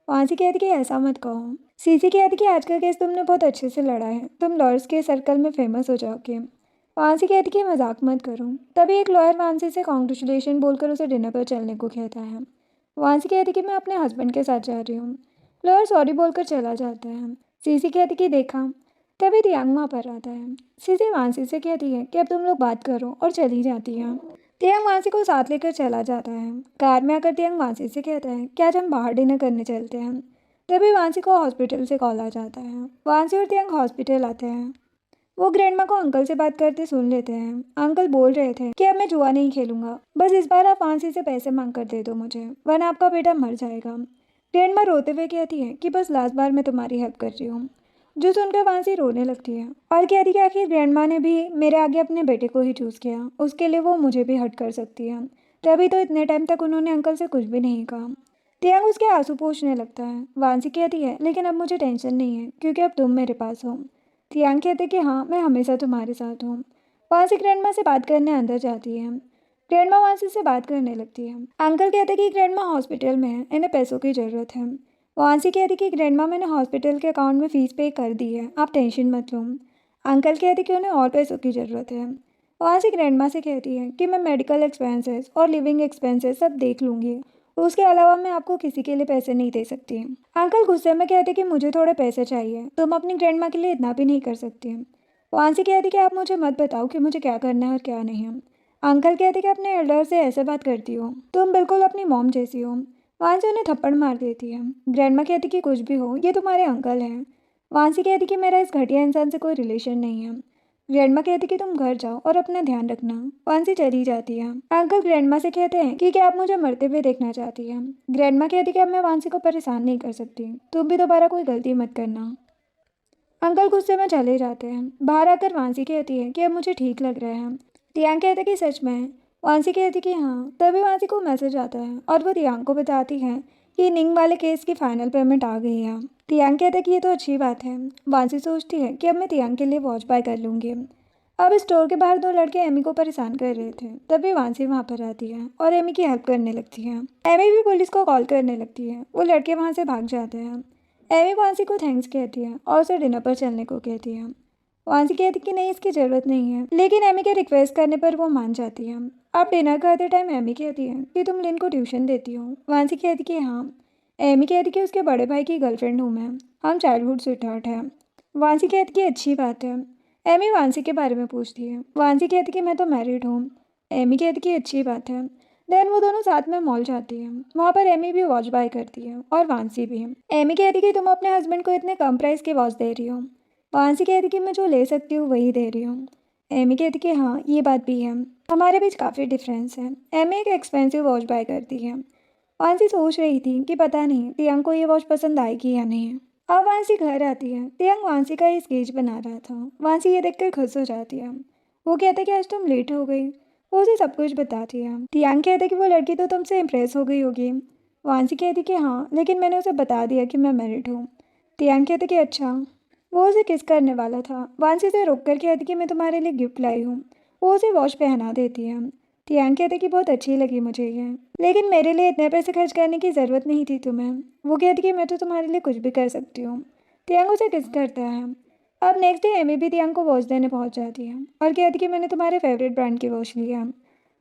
वांसी कहती कि ऐसा मत कहो। सीसी कहती कि आज का केस तुमने बहुत अच्छे से लड़ा है, तुम लॉयर्स के सर्कल में फेमस हो जाओगे। वांसी कहती कि मजाक मत करो। तभी एक लॉयर वांसी से कॉन्ग्रेचुलेशन बोलकर उसे डिनर पर चलने को कहता है। वांसी कहती कि मैं अपने हस्बैंड के साथ जा रही हूँ। लॉयर सॉरी बोलकर चला जाता है। सीसी कहती कि देखा। तभी तियांग वहाँ पर आता है। सीसी वांसी से कहती है कि अब तुम लोग बात करो और चली जाती है। तियांग वांसी को साथ लेकर चला जाता है। कार में आकर तियांग वांसी से कहता है कि आज हम बाहर डिनर करने चलते हैं। तभी वांसी को हॉस्पिटल से कॉल आ जाता है। वांसी और तियांग हॉस्पिटल आते हैं। वो ग्रैंडमा को अंकल से बात करते सुन लेते हैं। अंकल बोल रहे थे कि अब मैं जुआ नहीं खेलूंगा, बस इस बार आप वांसी से पैसे मांग कर दे दो मुझे, वरना आपका बेटा मर जाएगा। ग्रैंडमा रोते हुए कहती है कि बस लास्ट बार मैं तुम्हारी हेल्प कर रही हूँ। जो सुनकर वांसी रोने लगती है और कहती है कि आखिर ग्रैंडमा ने भी मेरे आगे अपने बेटे को ही चूज़ किया, उसके लिए वो मुझे भी हर्ट कर सकती है। तभी तो इतने टाइम तक उन्होंने अंकल से कुछ भी नहीं कहा। तियांग उसके आंसू पोंछने लगता है। वांसी कहती है लेकिन अब मुझे टेंशन नहीं है क्योंकि अब तुम मेरे पास हो। तियांग कहते कि हाँ, मैं हमेशा तुम्हारे साथ हूँ। वांसी ग्रैंडमा से बात करने अंदर जाती है। ग्रैंडमा वांसी से बात करने लगती है। अंकल कहते कि ग्रैंडमा हॉस्पिटल में है, इन्हें पैसों की ज़रूरत है। वांसी कहती कि ग्रैंडमा मैंने हॉस्पिटल के अकाउंट में फ़ीस पे कर दी है, आप टेंशन मत लो। अंकल कहते कि उन्हें और पैसों की ज़रूरत है। वांसी ग्रैंडमा से कहती है कि मैं मेडिकल एक्सपेंसेस और लिविंग एक्सपेंसेस सब देख लूँगी, उसके अलावा मैं आपको किसी के लिए पैसे नहीं दे सकती। अंकल गुस्से में कहते कि मुझे थोड़े पैसे चाहिए, तुम अपनी ग्रैंडमा के लिए इतना भी नहीं कर सकती। वांसी कहती कि आप मुझे मत बताओ कि मुझे क्या करना है और क्या नहीं है। अंकल कहते कि अपने एल्डर से ऐसे बात करती हो, तुम बिल्कुल अपनी मॉम जैसी हो। वांसी उन्हें थप्पड़ मार देती है। ग्रैंडमा कहती कि कुछ भी हो, ये तुम्हारे अंकल हैं। वांसी कहती कि मेरा इस घटिया इंसान से कोई रिलेशन नहीं है। ग्रैंडमा कहती कि तुम घर जाओ और अपना ध्यान रखना। वांसी चली जाती है। अंकल ग्रैंडमा से कहते हैं कि क्या आप मुझे मरते हुए देखना चाहती हैं। ग्रैंडमा कहती कि अब मैं वांसी को परेशान नहीं कर सकती, तुम भी दोबारा कोई गलती मत करना। अंकल गुस्से में चले जाते हैं। बाहर आकर वांसी कहती है कि अब मुझे ठीक लग रहा है। तियांग कहते कि सच में। वांसी कहती कि हाँ। तभी वांसी को मैसेज आता है और वो तियांग को बताती है कि निंग वाले केस की फाइनल पेमेंट आ गई है। तियांग कहते कि ये तो अच्छी बात है। वांसी सोचती है कि अब मैं तियांग के लिए वॉच बाय कर लूँगी। अब स्टोर के बाहर दो लड़के एमी को परेशान कर रहे थे। तभी वांसी वहाँ पर आती है और एमी की हेल्प करने लगती है। एमी भी पुलिस को कॉल करने लगती है। वो लड़के वहाँ से भाग जाते हैं। एमी वांसी को थैंक्स कहती है और उसे डिनर पर चलने को कहती है। वांसी कहती कि नहीं, इसकी ज़रूरत नहीं है, लेकिन एमी के रिक्वेस्ट करने पर वो मान जाती है। अब डिनर करते टाइम एमी कहती है कि तुम लिन को ट्यूशन देती हो। वांसी कहती कि हाँ। एमी कहती कि उसके बड़े भाई की गर्लफ्रेंड हूँ मैं, हम चाइल्डहुड स्वीटहार्ट हैं। वांसी कहती कि अच्छी बात है। एमी वांसी के बारे में पूछती है। वांसी कहती कि मैं तो मैरिड हूँ। एमी कहती कि अच्छी बात है। देन वो दोनों साथ में मॉल जाती हैं। वहाँ पर एमी भी वॉच बाय करती है और वांसी भी। एमी कहती कि तुम अपने हस्बैंड को इतने कम प्राइस की वॉच दे रही हो। वांसी कहती कि मैं जो ले सकती हूँ वही दे रही हूँ। एमी कहती कि हाँ, ये बात भी है, हमारे बीच काफ़ी डिफरेंस है। एमी एक एक्सपेंसिव वॉच बाय करती है। वांसी सोच रही थी कि पता नहीं तियांग को ये वॉच पसंद आएगी या नहीं। अब वांसी घर आती है। तियांग वांसी का ही स्केच बना रहा था। वांसी ये देखकर खुश हो जाती है। वो कहता है कि आज तुम लेट हो गई। वो उसे सब कुछ बताती है। तियांग कहता है कि वो लड़की तो तुमसे इम्प्रेस हो गई होगी। वांसी कहती कि हाँ, लेकिन मैंने उसे बता दिया कि मैं मैरिड हूँ। तियांग कहते कि अच्छा। वो उसे किस करने वाला था। वांसी से रोक कर कहती कि मैं तुम्हारे लिए गिफ्ट लाई हूँ। वो उसे वॉच पहना देती है। तियांग कहते कि बहुत अच्छी लगी मुझे ये, लेकिन मेरे लिए इतने पैसे खर्च करने की ज़रूरत नहीं थी तुम्हें। वो कहती कि मैं तो तुम्हारे लिए कुछ भी कर सकती हूँ। तियांग उसे किस करता है। अब नेक्स्ट डे एमी भी तियांग को वॉच देने पहुँच जाती है और कहती कि मैंने तुम्हारे फेवरेट ब्रांड की वॉच ली है।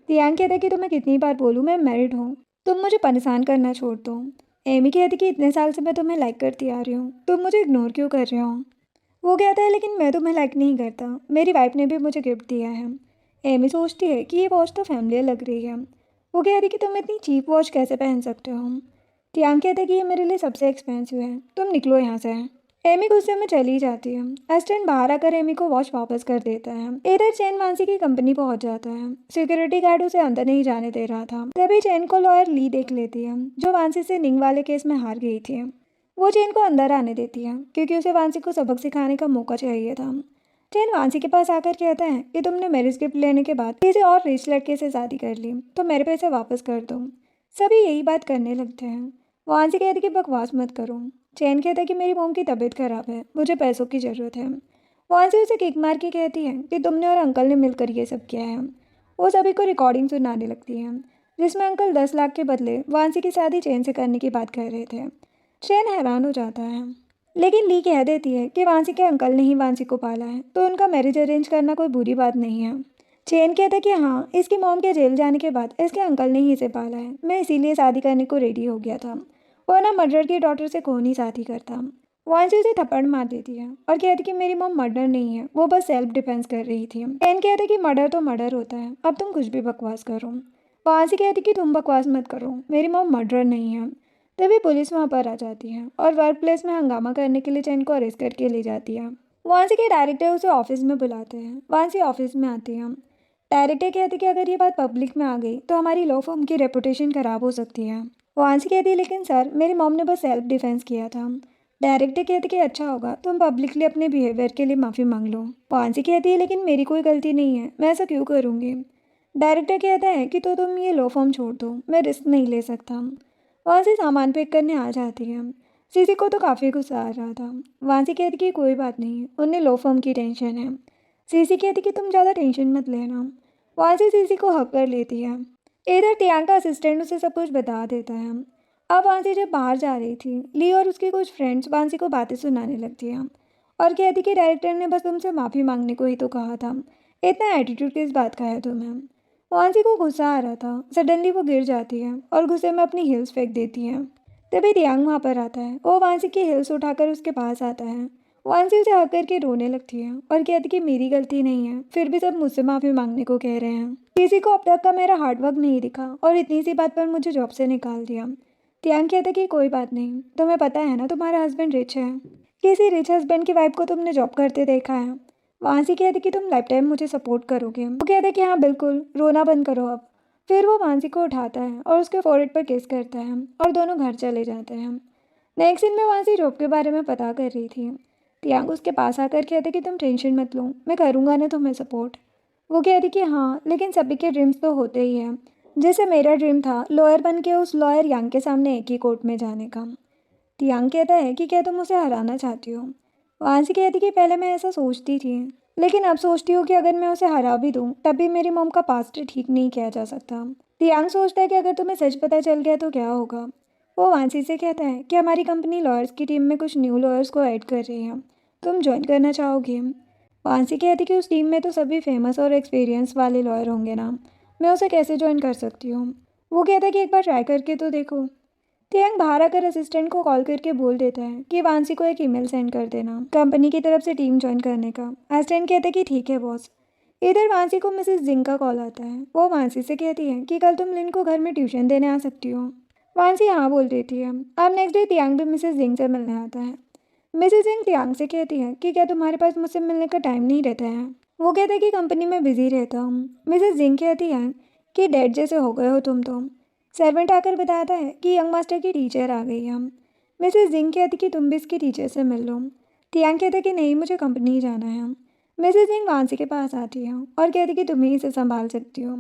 तियांग कहता कि तुम्हें कितनी बार बोलूँ, मैं मैरिड हूँ, तुम मुझे परेशान करना छोड़ दो। एमी कहती कि इतने साल से मैं तुम्हें लाइक करती आ रही हूँ, तुम मुझे इग्नोर क्यों कर रहे हो। वो कहता है लेकिन मैं तुम्हें लाइक नहीं करता, मेरी वाइफ ने भी मुझे गिफ्ट दिया है। एमी सोचती है कि ये वॉच तो फैमिलियर लग रही है। वो कहती कि तुम इतनी चीप वॉच कैसे पहन सकते हो। तियांग कहता है कि ये मेरे लिए सबसे एक्सपेंसिव है, तुम निकलो यहाँ से। एमी गुस्से में चली जाती है। असिस्टेंट बाहर आकर एमी को वॉच वापस कर देता है। इधर चैन वांसी की कंपनी पहुंच जाता है। सिक्योरिटी गार्ड उसे अंदर नहीं जाने दे रहा था। तभी चैन को लॉयर ली देख लेती है, जो वांसी से निंग वाले केस में हार गई थी। वो चैन को अंदर आने देती है क्योंकि उसे वांसी को सबक सिखाने का मौका चाहिए था। चैन वांसी के पास आकर कहता है कि तुमने मैरिज गिफ्ट लेने के बाद किसी और रिच लड़के से शादी कर ली, तो मेरे पैसे वापस कर दो। सभी यही बात करने लगते हैं। वांसी कहती कि बकवास मत करो। चैन कहता है कि मेरी मोम की तबीयत खराब है, मुझे पैसों की ज़रूरत है। वांसी उसे किक मार के कहती है कि तुमने और अंकल ने मिलकर ये सब किया है। वो सभी को रिकॉर्डिंग सुनाने लगती है जिसमें अंकल 10 लाख के बदले वांसी की शादी चैन से करने की बात कर रहे थे। चैन हैरान हो जाता है, लेकिन ली कह देती है कि वांसी के अंकल ने ही वांसी को पाला है, तो उनका मैरिज अरेंज करना कोई बुरी बात नहीं है। चैन कहता है कि हाँ, इसकी मॉम के जेल जाने के बाद इसके अंकल ने ही इसे पाला है, मैं इसीलिए शादी करने को रेडी हो गया था, वरना मर्डर की डॉटर से कौन ही शादी करता। वांसी उसे थप्पड़ मार देती है और कहती कि मेरी मॉम मर्डर नहीं है, वो बस सेल्फ डिफेंस कर रही थी। एन कहते कि मर्डर तो मर्डर होता है, अब तुम कुछ भी बकवास करो। वांसी कहती कि तुम बकवास मत करो, मेरी मॉम मर्डर नहीं है। तभी पुलिस वहाँ पर आ जाती है और वर्क प्लेस में हंगामा करने के लिए चैन को अरेस्ट करके ले जाती है। वांसी के डायरेक्टर उसे ऑफिस में बुलाते हैं। वांसी ऑफिस में आती है। डायरेक्टर कहती कि अगर ये बात पब्लिक में आ गई तो हमारी लॉ फर्म की रेपुटेशन खराब हो सकती है। वांसी कहती है लेकिन सर मेरी मॉम ने बस सेल्फ डिफेंस किया था। डायरेक्टर कहते कि अच्छा होगा तुम पब्लिकली अपने बिहेवियर के लिए माफ़ी मांग लो। वांसी कहती है लेकिन मेरी कोई गलती नहीं है, मैं ऐसा क्यों करूँगी। डायरेक्टर कहता है कि तो तुम ये लॉ फॉर्म छोड़ दो, मैं रिस्क नहीं ले सकता। वांसी सामान पैक करने आ जाती है। सीसी को तो काफ़ी गुस्सा आ रहा था। वांसी कहती कि कोई बात नहीं, उन्हें लॉ फॉर्म की टेंशन है। सीसी कहती कि तुम ज़्यादा टेंशन मत लेना। वांसी सीसी को हक कर लेती है। इधर तियांग का असिस्टेंट उसे सब कुछ बता देता है। अब वांसी जब बाहर जा रही थी, ली और उसके कुछ फ्रेंड्स वांसी को बातें सुनाने लगती हैं और कहती कि डायरेक्टर ने बस तुमसे माफ़ी मांगने को ही तो कहा था, इतना एटीट्यूड किस बात का है तुम्हें। वांसी को गुस्सा आ रहा था। सडनली वो गिर जाती है और गुस्से में अपनी हिल्स फेंक देती है। तभी तियांग वहाँ पर आता है। वो वांसी की हिल्स उठाकर उसके पास आता है। वांसी उसे हक करके रोने लगती है और कहती कि मेरी गलती नहीं है, फिर भी सब मुझसे माफ़ी मांगने को कह रहे हैं। किसी को अब तक का मेरा हार्डवर्क नहीं दिखा और इतनी सी बात पर मुझे जॉब से निकाल दिया। तियांग कहता कि कोई बात नहीं, तुम्हें पता है ना तुम्हारा हस्बैंड रिच है, किसी रिच हस्बैंड की वाइफ को तुमने जॉब करते देखा है। वांसी कहती कि तुम लाइफ टाइम मुझे सपोर्ट करोगे। वो कहते कि हाँ बिल्कुल, रोना बंद करो अब। फिर वो वांसी को उठाता है और उसके फोrehead पर किस करता है और दोनों घर चले जाते हैं। नेक्स्ट दिन में वांसी जॉब के बारे में पता कर रही थी। तियांग उसके पास आकर कहते कि तुम टेंशन मत लो, मैं करूँगा ना तुम्हें सपोर्ट। वो कहती कि हाँ लेकिन सभी के ड्रीम्स तो होते ही हैं, जैसे मेरा ड्रीम था लॉयर बन के उस लॉयर यांग के सामने एक ही कोर्ट में जाने का। तियांग कहता है कि क्या तुम उसे हराना चाहती हो। वांसी कहती कि पहले मैं ऐसा सोचती थी, लेकिन अब सोचती हूँ कि अगर मैं उसे हरा भी दूँ तब भी मेरी मॉम का पास्ट ठीक नहीं किया जा सकता। तियांग सोचता है कि अगर तुम्हें सच पता चल गया तो क्या होगा। वो वांसी से कहता है कि हमारी कंपनी लॉयर्स की टीम में कुछ न्यू लॉयर्स को ऐड कर रही है, तुम ज्वाइन करना चाहोगे। वांसी कहती कि उस टीम में तो सभी फेमस और एक्सपीरियंस वाले लॉयर होंगे ना, मैं उसे कैसे ज्वाइन कर सकती हूँ। वो कहता है कि एक बार ट्राई करके तो देखो। तियांग बाहर आकर असिस्टेंट को कॉल करके बोल देता है कि वांसी को एक ईमेल सेंड कर देना कंपनी की तरफ से टीम ज्वाइन करने का। असिस्टेंट कहते कि ठीक है बॉस। इधर वांसी को मिसेस जिंग का कॉल आता है। वो वांसी से कहती है कि कल तुम लिन को घर में ट्यूशन देने आ सकती हो। वांसी हाँ बोल देती है। अब नेक्स्ट डे तियांग भी मिसेस जिंग से मिलने आता है। मिसेस जिंग तियांग से कहती है कि क्या तुम्हारे पास मुझसे मिलने का टाइम नहीं रहता है। वो कहता है कि कंपनी में बिजी रहता हूँ। मिसेस जिंग कहती है कि डेड जैसे हो गए हो तुम तो। सर्वेंट आकर बताता है कि यंग मास्टर की टीचर आ गई है। मिसेस जिंग कहती कि तुम भी इसकी टीचर से मिल लो। तियांग कहता कि नहीं मुझे कंपनी जाना है। मिसेस जिंग वांसी के पास आती है और कहती कि तुम ही इसे संभाल सकती हो।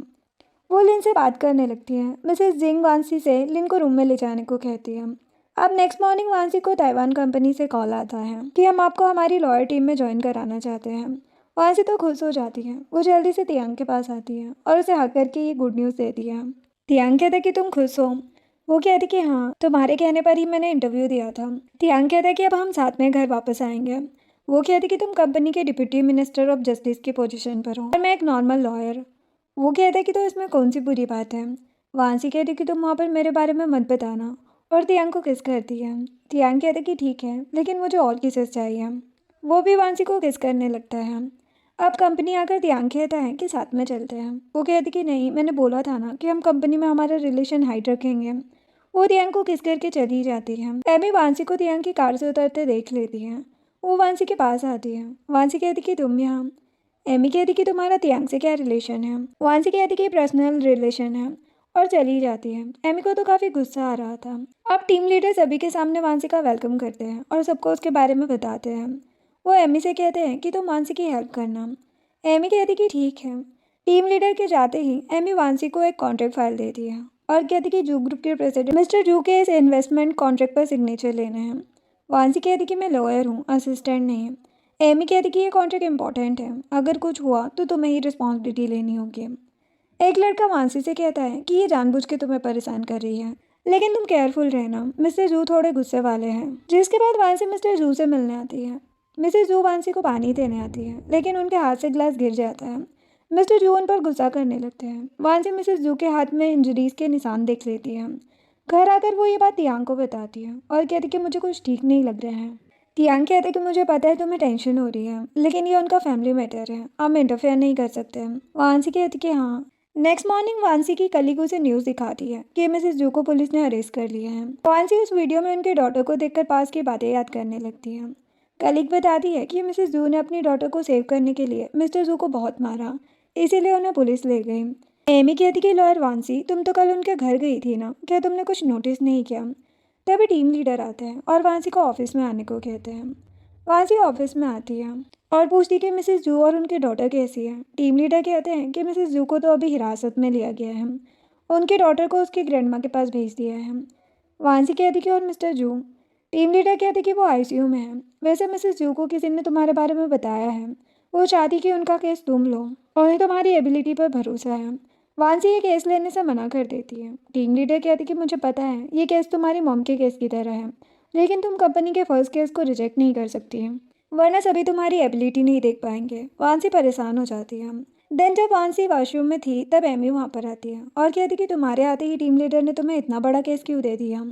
वो लिन से बात करने लगती है। मिसेस जिंग वांसी से लिन को रूम में ले जाने को कहती है। अब नेक्स्ट मॉर्निंग वांसी को ताइवान कंपनी से कॉल आता है कि हम आपको हमारी लॉयर टीम में ज्वाइन कराना चाहते हैं। वांसी तो खुश हो जाती है। वो जल्दी से तियांग के पास आती है और उसे हक करके ये गुड न्यूज़ देती है। तियांग कहता है कि तुम खुश हो। वो कहती कि हाँ तुम्हारे कहने पर ही मैंने इंटरव्यू दिया था। तियांग कहता है कि अब हम साथ में घर वापस आएंगे। वो कहती कि तुम कंपनी के डिप्यूटी मिनिस्टर ऑफ जस्टिस की पोजीशन पर हो और मैं एक नॉर्मल लॉयर। वो कहता है कि तो इसमें कौन सी बुरी बात है। वांसी कहती कि तुम वहाँ पर मेरे बारे में मत बताना और तियांग को किस करती है। तियांग कहते कि ठीक है लेकिन मुझे और किसेस चाहिए। वो भी वांसी को किस करने लगता है। अब कंपनी आकर तियांग कहता है कि साथ में चलते हैं। वो कहती कि नहीं मैंने बोला था ना कि हम कंपनी में हमारा रिलेशन हाइट रखेंगे। वो तियांग को किस करके चली जाती है। एमी वांसी को तियांग की कार से उतरते देख लेती है। वो वांसी के पास आती है। वांसी कहती कि तुम यहाँ। एमी कहती कि तुम्हारा तियांग से क्या रिलेशन है। वांसी कहती कि पर्सनल रिलेशन है और चली जाती है। एमी को तो काफ़ी गुस्सा आ रहा था। अब टीम लीडर सभी के सामने वांसी का वेलकम करते हैं और सबको उसके बारे में बताते हैं। वो एमी से कहते हैं कि तुम वांसी की हेल्प करना। एमी कहती कि ठीक है। टीम लीडर के जाते ही एमी वांसी को एक कॉन्ट्रैक्ट फाइल देती है और कहती कि जू ग्रुप के प्रेसिडेंट मिस्टर जू के इस इन्वेस्टमेंट कॉन्ट्रैक्ट पर सिग्नेचर लेने हैं। वांसी कहती कि मैं लॉयर हूँ, असिस्टेंट नहीं। एमी कहती कि ये कॉन्ट्रैक्ट इंपॉर्टेंट है, अगर कुछ हुआ तो तुम्हें ही रिस्पॉन्सिबिलिटी लेनी होगी। एक लड़का वांसी से कहता है कि ये जानबूझ के तुम्हें परेशान कर रही है, लेकिन तुम केयरफुल रहना, मिस्टर जू थोड़े गुस्से वाले हैं। जिसके बाद वांसी मिस्टर जू से मिलने आती है। मिसेस जू वांसी को पानी देने आती है, लेकिन उनके हाथ से ग्लास गिर जाता है। मिस्टर जू उन पर गुस्सा करने लगते हैं। वांसी मिसेस जू के हाथ में इंजरीज के निशान देख लेती है। घर आकर वो ये बात तियांग को बताती है और कहती कि मुझे कुछ ठीक नहीं लग रहा है। तियांग कहते कि मुझे पता है तुम्हें टेंशन हो रही है, लेकिन ये उनका फैमिली मैटर है, हम इंटरफेयर नहीं कर सकते। वांसी कहती कि हाँ। नेक्स्ट मॉर्निंग वांसी की कलीग उसे न्यूज़ दिखाती है कि मिसेस जू को पुलिस ने अरेस्ट कर लिया है। वांसी उस वीडियो में उनके डॉटर को देखकर पास की बातें याद करने लगती है। कलीग बताती है कि मिसेस जू ने अपनी डॉटर को सेव करने के लिए मिस्टर जू को बहुत मारा, इसीलिए उन्हें पुलिस ले गई। एमी कहती कि लॉयर वांसी, तुम तो कल उनके घर गई थी ना, क्या तुमने कुछ नोटिस नहीं किया? तभी टीम लीडर आते हैं और वांसी को ऑफिस में आने को कहते हैं। वांसी ऑफिस में आती है और पूछती कि मिसेस जू और उनकी डॉटर कैसी है। टीम लीडर कहते हैं कि मिसेस जू को तो अभी हिरासत में लिया गया है, उनकी डॉटर को उसकी ग्रैंडमा के पास भेज दिया है। वांसी कहती कि और मिस्टर जू? टीम लीडर कहते कि वो आईसीयू में है। वैसे मिसेस जू को किसी ने तुम्हारे बारे में बताया है, वो चाहती कि उनका केस तुम लो, उन्हें तुम्हारी एबिलिटी पर भरोसा है। वांसी ये केस लेने से मना कर देती है। टीम लीडर कहती कि मुझे पता है ये केस तुम्हारी मॉम के केस की तरह है, लेकिन तुम कंपनी के फर्स्ट केस को रिजेक्ट नहीं कर सकती, वरना सभी तुम्हारी एबिलिटी नहीं देख पाएंगे। वांसी परेशान हो जाती है। देन जब वांसी वॉशरूम में थी तब एमी वहाँ पर आती है और कहती कि तुम्हारे आते ही टीम लीडर ने तुम्हें इतना बड़ा केस क्यों दे दिया?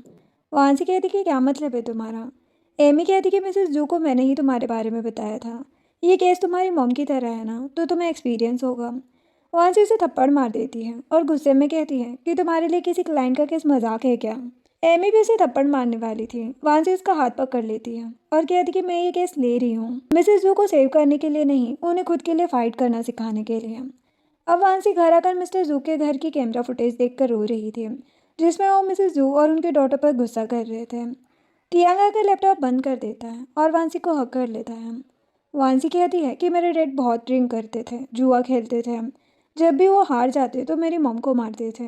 वांसी कहती कि क्या मतलब है तुम्हारा? एमी कहती कि मिसेस जू को मैंने ही तुम्हारे बारे में बताया था, ये केस तुम्हारी मॉम की तरह है ना, तो तुम्हें एक्सपीरियंस होगा। वांसी उसे थप्पड़ मार देती है और गुस्से में कहती है कि तुम्हारे लिए किसी क्लाइंट का केस मजाक है क्या? एमी भी उसे थप्पड़ मारने वाली थी। वांसी उसका हाथ पकड़ लेती है और कहती कि मैं ये केस ले रही हूँ मिसेस जू को सेव करने के लिए नहीं, उन्हें खुद के लिए फाइट करना सिखाने के लिए। अब वांसी घर आकर मिस्टर जू के घर की कैमरा फुटेज देखकर रो रही थी, जिसमें वो मिसेस जू और उनके डॉटर पर गुस्सा कर रहे थे। टियांग आकर लैपटॉप बंद कर देता है और वांसी को हक कर लेता है। वांसी कहती है कि मेरे डैड बहुत ड्रिंक करते थे, जुआ खेलते थे, जब भी वो हार जाते तो मेरी मॉम को मारते थे।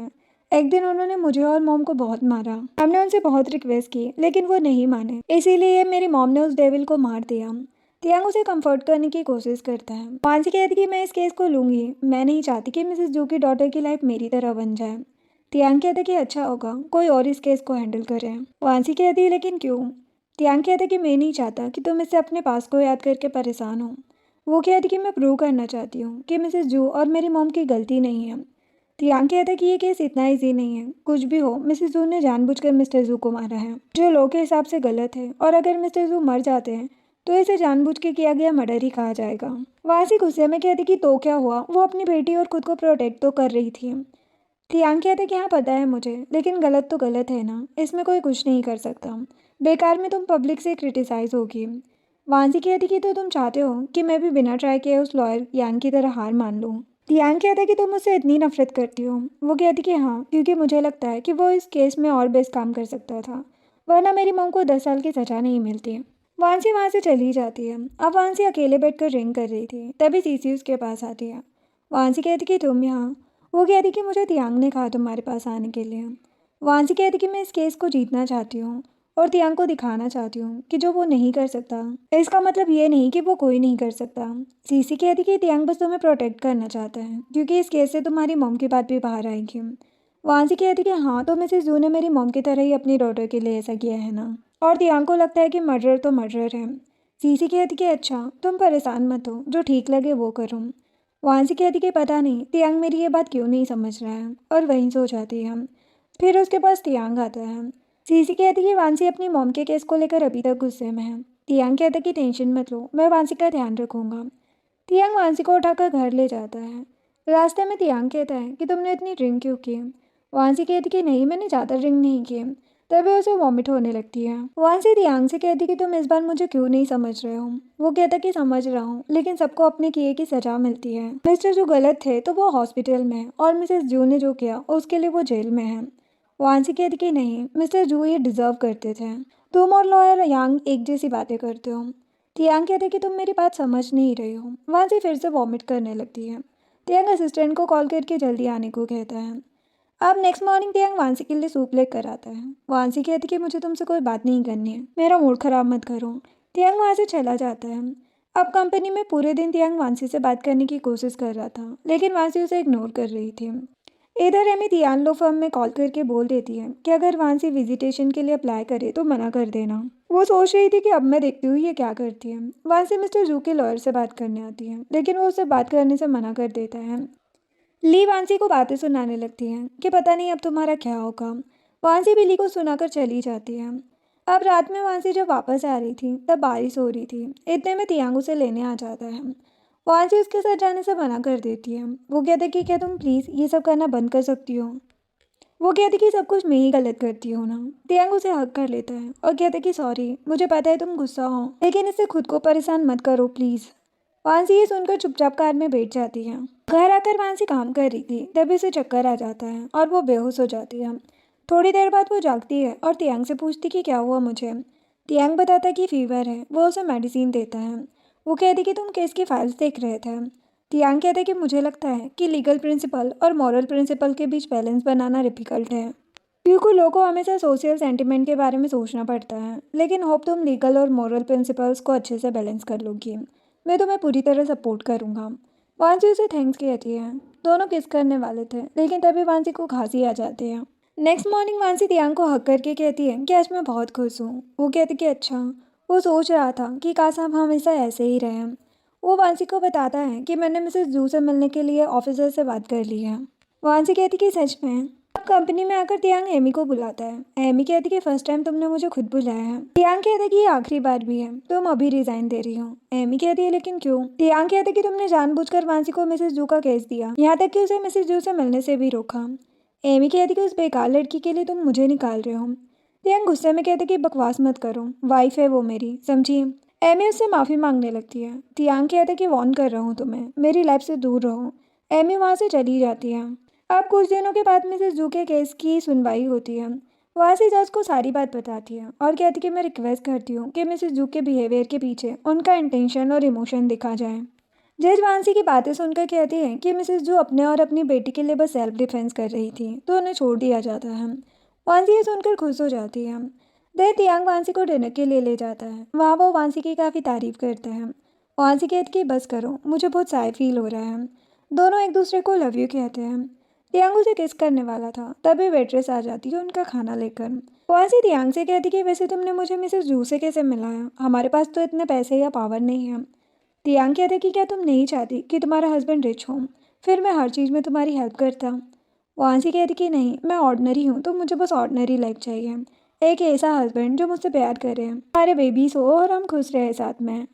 एक दिन उन्होंने मुझे और मॉम को बहुत मारा, हमने उनसे बहुत रिक्वेस्ट की लेकिन वो नहीं माने, इसीलिए मेरी मॉम ने उस डेविल को मार दिया। तियांग उसे कंफर्ट करने की कोशिश करता है। वांसी कहती कि मैं इस केस को लूंगी, मैं नहीं चाहती कि मिसेस जू की डॉटर की लाइफ मेरी तरह बन जाए। तियांग कहते कि अच्छा होगा कोई और इस केस को हैंडल करे। वांसी कहती है लेकिन क्यों? तियांग कहते कि मैं नहीं चाहता कि तुम इससे अपने पास को याद करके परेशान हो। वो कहती कि मैं प्रूव करना चाहती हूँ कि मिसेस जू और मेरी मॉम की गलती नहीं है। तियांग कहता कि ये केस इतना ईजी नहीं है, कुछ भी हो मिसेस जू ने जानबूझकर मिस्टर जू को मारा है, जो लॉ के हिसाब से गलत है, और अगर मिस्टर जू मर जाते हैं तो इसे जानबूझ के किया गया मर्डर ही कहा जाएगा। वासी गुस्से में कहती कि तो क्या हुआ, वो अपनी बेटी और खुद को प्रोटेक्ट तो कर रही थी। तियांग कहते कि हाँ पता है मुझे, लेकिन गलत तो गलत है ना, इसमें कोई कुछ नहीं कर सकता, बेकार में तुम पब्लिक से क्रिटिसाइज होगी। वांसी कहती कि तो तुम चाहते हो कि मैं भी बिना ट्राई किए उस लॉयर यांग की तरह हार मान लूँ? तियांग कहता कि तुम मुझसे इतनी नफरत करती हो। वो कहती कि हाँ, क्योंकि मुझे लगता है कि वो इस केस में और बेस्ट काम कर सकता था, वरना मेरी मॉम को 10 साल की सजा नहीं मिलती। वांसी वहाँ से चली जाती है। अब वांसी अकेले बैठकर ड्रिंक कर रही थी, तभी सीसी उसके पास आती है। वांसी कहती कि तुम यहाँ? वो कहती कि मुझे तियांग ने कहा तुम्हारे पास आने के लिए। वांसी कहती कि मैं इस केस को जीतना चाहती हूँ और तियांग को दिखाना चाहती हूँ कि जो वो नहीं कर सकता, इसका मतलब ये नहीं कि वो कोई नहीं कर सकता। सीसी कहती कि तियांग बस तुम्हें प्रोटेक्ट करना चाहता है, क्योंकि इस केस से तुम्हारी मॉम की बात भी बाहर आएगी। वांसी कहती कि हाँ, तो मिसेस जू ने मेरी मॉम की तरह ही अपनी डॉटर के लिए ऐसा किया है ना, और तियांग को लगता है कि मर्डर तो मर्डर है। सीसी कहती कि अच्छा, तुम परेशान मत हो, जो ठीक लगे वो करो। वांसी कहती कि पता नहीं तियांग मेरी ये बात क्यों नहीं समझ रहा है, और वहीं सो जाती है। फिर उसके पास तियांग आता है। सीसी कहती कि वांसी अपनी मॉम के केस को लेकर अभी तक गुस्से में है। तियांग कहता कि टेंशन मत लो, मैं वांसी का ध्यान रखूंगा। तियांग वांसी को उठाकर घर ले जाता है। रास्ते में तियांग कहता है कि तुमने इतनी ड्रिंक क्यों की? वांसी कहती कि नहीं, मैंने ज़्यादा ड्रिंक नहीं की। तभी उसे वॉमिट होने लगती है। वांसी तियांग से कहती कि तुम इस बार मुझे क्यों नहीं समझ रहे हो? वो कहता कि समझ रहा हूँ, लेकिन सबको अपने किए की सजा मिलती है। मिस्टर जो गलत थे तो वो हॉस्पिटल में है, और मिसेस जू ने जो किया उसके लिए वो जेल में है। वांसी कहती कि नहीं, मिस्टर जू ये डिजर्व करते थे। तुम और लॉयर यांग एक जैसी बातें करते हो। तियांग कहते कि तुम मेरी बात समझ नहीं रही हो। वांसी फिर से वॉमिट करने लगती है। तियांग असिस्टेंट को कॉल करके जल्दी आने को कहता है। अब नेक्स्ट मॉर्निंग तियांग वांसी के लिए सूप लेकर आता है। वांसी कहती कि मुझे तुमसे कोई बात नहीं करनी है, मेरा मूड खराब मत करो। तियांग वहाँ से चला जाता है। अब कंपनी में पूरे दिन तियांग वांसी से बात करने की कोशिश कर रहा था, लेकिन वांसी उसे इग्नोर कर रही थी। इधर एमी तियान लो फर्म में कॉल करके बोल देती है कि अगर वांसी विजिटेशन के लिए अप्लाई करे तो मना कर देना। वो सोच रही थी कि अब मैं देखती हूँ ये क्या करती है। वांसी मिस्टर जू के लॉयर से बात करने आती है, लेकिन वो उससे बात करने से मना कर देता है। ली वांसी को बातें सुनाने लगती है कि पता नहीं अब तुम्हारा क्या होगा। वांसी भी ली को सुनाकर चली जाती है। अब रात में वांसी जब वापस आ रही थी तब बारिश हो रही थी। इतने में तियांग उसे लेने आ जाता है। वांसी उसके साथ जाने से मना कर देती है। वो कहते कि क्या तुम प्लीज़ ये सब करना बंद कर सकती हो। वो कहती कि सब कुछ मैं ही गलत करती हूँ ना। तियांग उसे हक कर लेता है और कहते कि सॉरी, मुझे पता है तुम गुस्सा हो, लेकिन इससे खुद को परेशान मत करो प्लीज़। वांसी ये सुनकर चुपचाप कार में बैठ जाती है। घर आकर वांसी काम कर रही थी तभी उसे चक्कर आ जाता है और वो बेहोश हो जाती है। थोड़ी देर बाद वो जागती है और तियांग से पूछती कि क्या हुआ मुझे। तियांग बताता कि फीवर है। वो उसे मेडिसिन देता है। वो कहती कि तुम केस की फाइल्स देख रहे थे। तियांग कहते कि मुझे लगता है कि लीगल प्रिंसिपल और मॉरल प्रिंसिपल के बीच बैलेंस बनाना डिफिकल्ट है, क्योंकि लोगों को हमेशा सोशल सेंटिमेंट के बारे में सोचना पड़ता है। लेकिन होप तुम लीगल और मॉरल प्रिंसिपल्स को अच्छे से बैलेंस कर लोगी। मैं तुम्हें पूरी तरह सपोर्ट करूँगा। वांसी उसे थैंक्स कहती है। दोनों किस करने वाले थे लेकिन तभी वांसी को खांसी आ जाती है। नेक्स्ट मॉर्निंग वांसी तियांग को हक करके कहती है कि आज मैं बहुत खुश हूँ। वो कहती कि अच्छा। वो सोच रहा था कि काश हम हमेशा ऐसे ही रहें। वो वांसी को बताता है कि मैंने मिसेस जू से मिलने के लिए ऑफिसर से बात कर ली है। वांसी कहती कि सच में। अब कंपनी में आकर तियांग एमी को बुलाता है। एमी कहती कि फर्स्ट टाइम तुमने मुझे खुद बुलाया है। तियांग कहता कि ये आखिरी बार भी है, तुम अभी रिजाइन दे रही हो। एमी कहती है लेकिन क्यों। तियांग कहता कि तुमने जानबूझकर वांसी को मिसेस जू का केस दिया, यहाँ तक कि उसे मिसेस जू से मिलने से भी रोका। एमी कहती कि उस बेकार लड़की के लिए तुम मुझे निकाल रहे हो। तियांग गुस्से में कहते कि बकवास मत करो, वाइफ है वो मेरी, समझी। एमी उससे माफ़ी मांगने लगती है। तियांग कहते कि वार्न कर रहा हूँ तुम्हें, मेरी लाइफ से दूर रहो। एमी वहाँ से चली जाती है। अब कुछ दिनों के बाद मिसेस जू के केस की सुनवाई होती है। वहाँ से जज को सारी बात बताती है और कहती कि मैं रिक्वेस्ट करती हूँ कि मिसेस जू के बिहेवियर के पीछे उनका इंटेंशन और इमोशन दिखा जाए। जज वांसी की बातें सुनकर कहती है कि मिसेस जू अपने और अपनी बेटी के लिए बस सेल्फ डिफेंस कर रही थी तो उन्हें छोड़ दिया जाता है। वांसी ये सुनकर खुश हो जाती है। देर तियांग वांसी को डिनर के लिए ले जाता है। वहाँ वो वांसी की काफ़ी तारीफ करते हैं। वांसी कहती कि बस करो, मुझे बहुत साय फील हो रहा है। दोनों एक दूसरे को लव यू कहते हैं। तियांग उसे किस करने वाला था तभी वेट्रेस आ जाती है उनका खाना लेकर। वांसी तियांग से कहती कि वैसे तुमने मुझे मिसेस जू से कैसे मिलाया, हमारे पास तो इतने पैसे या पावर नहीं है। तियांग कहते कि क्या तुम नहीं चाहती कि तुम्हारा हस्बैंड रिच हो, फिर मैं हर चीज़ में तुम्हारी हेल्प करता। वांसी कहती कि नहीं, मैं ऑर्डनरी हूँ तो मुझे बस ऑर्डनरी लाइफ चाहिए। एक ऐसा हस्बैंड जो मुझसे प्यार करे, हमारे बेबीज हो और हम खुश रहे साथ में।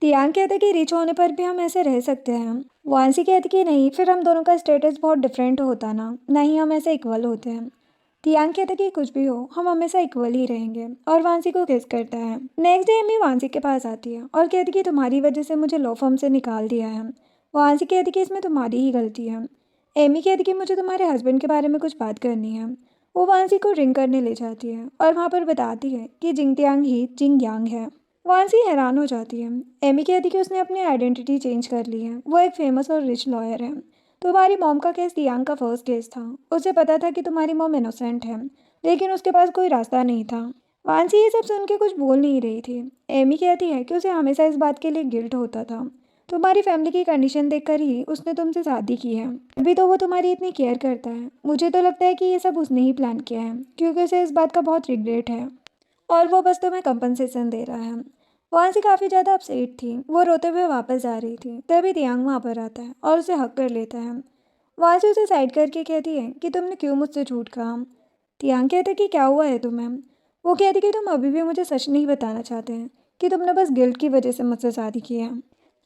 तियांग कहते कि रिच होने पर भी हम ऐसे रह सकते हैं। वांसी कहती कि नहीं, फिर हम दोनों का स्टेटस बहुत डिफरेंट होता ना, नहीं हम ऐसे इक्वल होते हैं। तियांग कहते कि कुछ भी हो हम हमेशा इक्वल ही रहेंगे और वांसी को किस करता है। नेक्स्ट डे एमी वांसी के पास आती है और कहती कि तुम्हारी वजह से मुझे लॉ फर्म से निकाल दिया है। वांसी कहती कि इसमें तुम्हारी ही गलती है। एमी कहती कि मुझे तुम्हारे हस्बैंड के बारे में कुछ बात करनी है। वो वांसी को ड्रिंक करने ले जाती है और वहाँ पर बताती है कि जिंगतियांग ही जिंग यांग है। वांसी हैरान हो जाती है। एमी कहती कि उसने अपनी आइडेंटिटी चेंज कर ली है, वो एक फेमस और रिच लॉयर है। तुम्हारी मॉम का केस तियांग का फर्स्ट केस था। उसे पता था कि तुम्हारी मॉम इनोसेंट है, लेकिन उसके पास कोई रास्ता नहीं था। वांसी ये सब सुन के कुछ बोल नहीं रही थी। एमी कहती है कि उसे हमेशा इस बात के लिए गिल्ट होता था। तुम्हारी फैमिली की कंडीशन देखकर ही उसने तुमसे शादी की है, अभी तो वो तुम्हारी इतनी केयर करता है। मुझे तो लगता है कि ये सब उसने ही प्लान किया है, क्योंकि उसे इस बात का बहुत रिग्रेट है और वो बस तुम्हें कंपनसेशन दे रहा है। वांसी काफ़ी ज़्यादा अपसेट थी। वो रोते हुए वापस आ रही थी तभी तियांग वहाँ पर आता है और उसे हक कर लेता है। वांसी उसे साइड करके कहती है कि तुमने क्यों मुझसे झूठ कहा। तियांग कहते कि क्या हुआ है तुम्हें। वो कहती कि तुम अभी भी मुझे सच नहीं बताना चाहते हैं कि तुमने बस गिल्ट की वजह से मुझसे शादी की है।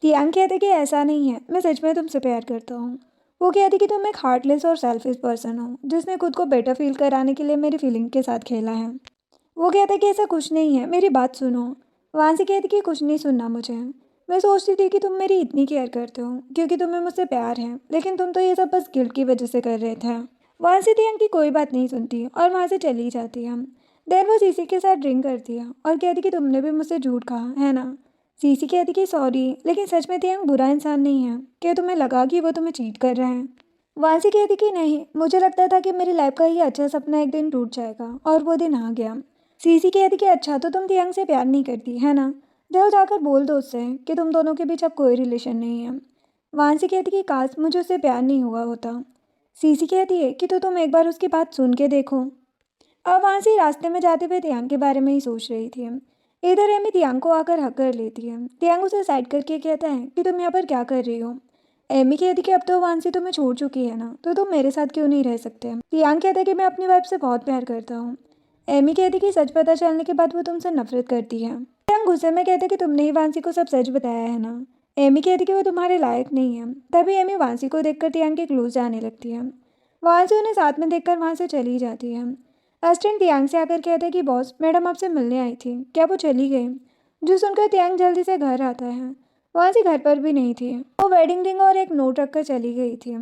तियांग कहते कि ऐसा नहीं है, मैं सच में तुमसे प्यार करता हूँ। वो कहती कि तुम एक हार्टलेस और सेल्फिश पर्सन हो जिसने खुद को बेटर फील कराने के लिए मेरी फीलिंग के साथ खेला है। वो कहता कि ऐसा कुछ नहीं है, मेरी बात सुनो। वांसी कहती कि कुछ नहीं सुनना मुझे। मैं सोचती थी कि तुम मेरी इतनी केयर करते हो क्योंकि तुम्हें मुझसे प्यार है, लेकिन तुम तो ये सब बस गिल्ट की वजह से कर रहे थे। वांसी तियांग की कोई बात नहीं सुनती और वहाँ से चली जाती है। देन वो सीसी के साथ ड्रिंक करती है और कहती कि तुमने भी मुझसे झूठ कहा है ना। सीसी कहती कि सॉरी, लेकिन सच में तियांग बुरा इंसान नहीं है। क्या तुम्हें लगा कि वो तुम्हें चीट कर रहे हैं। वांसी कहती कि नहीं, मुझे लगता था कि मेरी लाइफ का ये अच्छा सपना एक दिन टूट जाएगा और वो दिन आ गया। सीसी कहती कि अच्छा तो तुम तियांग से प्यार नहीं करती है ना, जाओ जाकर बोल दो उससे कि तुम दोनों के बीच अब कोई रिलेशन नहीं है। वांसी कहती कि काश मुझे उससे प्यार नहीं हुआ होता। सीसी कहती है कि तो तुम एक बार उसकी बात सुन के देखो। अब वांसी रास्ते में जाते हुए तियांग के बारे में ही सोच रही थी। इधर एमी तियांग को आकर हक कर लेती है। तियांग उसे साइड करके कहता है कि तुम यहाँ पर क्या कर रही हो। एमी कहती कि अब तो वांसी तुम्हें छोड़ चुकी है ना, तो तुम मेरे साथ क्यों नहीं रह सकते। तियांग कहता है कि मैं अपनी वाइफ से बहुत प्यार करता हूँ। एमी कहती कि सच पता चलने के बाद वो तुमसे नफरत करती है। तियांग गुस्से में कहते कि तुमने ही वांसी को सब सच बताया है ना। एमी कहती कि वो तुम्हारे लायक नहीं है। तभी एमी वांसी को देखकर तियांग के क्लोज जाने लगती है। वांसी उन्हें साथ में देखकर वहाँ से चली जाती है। असिस्टेंट तियांग से आकर कहते कि बॉस, मैडम आपसे मिलने आई थी, क्या वो चली गई? जो सुनकर तियांग जल्दी से घर आता है। वांसी घर पर भी नहीं थी। वो वेडिंग रिंग और एक नोट रखकर चली गई थी।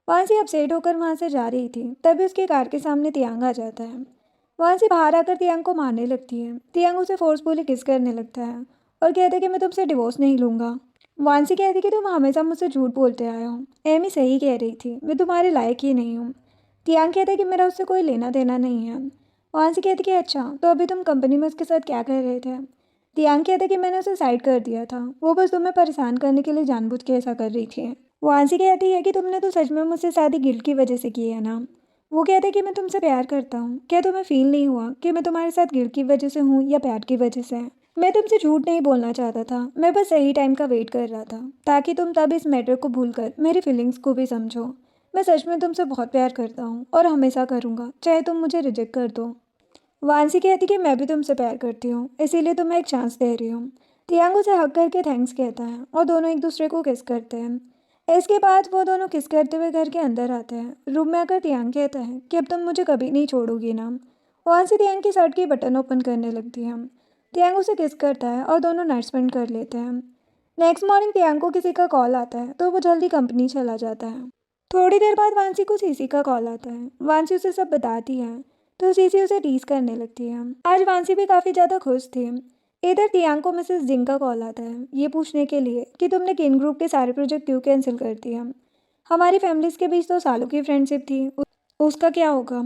वांसी अपसेट होकर वहाँ से जा रही थी, तभी उसकी कार के सामने तियांग आ जाता है। वांसी बाहर आकर तियांग को मारने लगती है। तियांग उसे फोर्सफुली किस करने लगता है और कहते कि मैं तुमसे डिवोर्स नहीं लूँगा। वांसी कहती कि तुम हमेशा मुझसे झूठ बोलते आए हो। एमी सही कह रही थी, मैं तुम्हारे लायक ही नहीं हूँ। तियांग कहते कि मेरा उससे कोई लेना देना नहीं है। वांसी कहती कि अच्छा, तो अभी तुम कंपनी में उसके साथ क्या कर रहे थे? तियांग कहते कि मैंने उसे साइड कर दिया था, वो बस तुम्हें परेशान करने के लिए जानबूझ के ऐसा कर रही थी। वांसी कहती है कि तुमने तो सच में मुझसे शादी गिल्ट की वजह से की है ना। वो कहते कि मैं तुमसे प्यार करता हूँ, क्या तुम्हें फील नहीं हुआ कि मैं तुम्हारे साथ गिल्ट की वजह से हूँ या प्यार की वजह से? मैं तुमसे झूठ नहीं बोलना चाहता था, मैं बस सही टाइम का वेट कर रहा था ताकि तुम तब इस मैटर को भूलकर मेरी फीलिंग्स को भी समझो। मैं सच में तुमसे बहुत प्यार करता हूँ और हमेशा करूँगा, चाहे तुम मुझे रिजेक्ट कर दो। वांसी कहती कि मैं भी तुमसे प्यार करती हूँ, इसीलिए तुम्हें एक चांस दे रही हूँ। तियांग उसे हक करके थैंक्स कहता है और दोनों एक दूसरे को किस करते हैं। इसके बाद वो दोनों किस करते हुए घर के अंदर आते हैं। रूम में आकर तियांग कहता है कि अब तुम मुझे कभी नहीं छोड़ोगी ना। वांसी तियांग की शर्ट की बटन ओपन करने लगती है। तियांग उसे किस करता है और दोनों नाइट स्पेंड कर लेते हैं। नेक्स्ट मॉर्निंग तियांग को किसी का कॉल आता है तो वो जल्दी कंपनी चला जाता है। थोड़ी देर बाद वांसी को सीसी का कॉल आता है। वांसी उसे सब बताती है तो सीसी उसे टीज करने लगती है। आज वांसी भी काफ़ी ज़्यादा खुश थी। इधर तियांग को मिसेस जिंग का कॉल आता है ये पूछने के लिए कि तुमने किन ग्रुप के सारे प्रोजेक्ट क्यों कैंसिल कर दिए। हमारी फैमिलीज के बीच तो सालों की फ्रेंडशिप थी, उसका क्या होगा?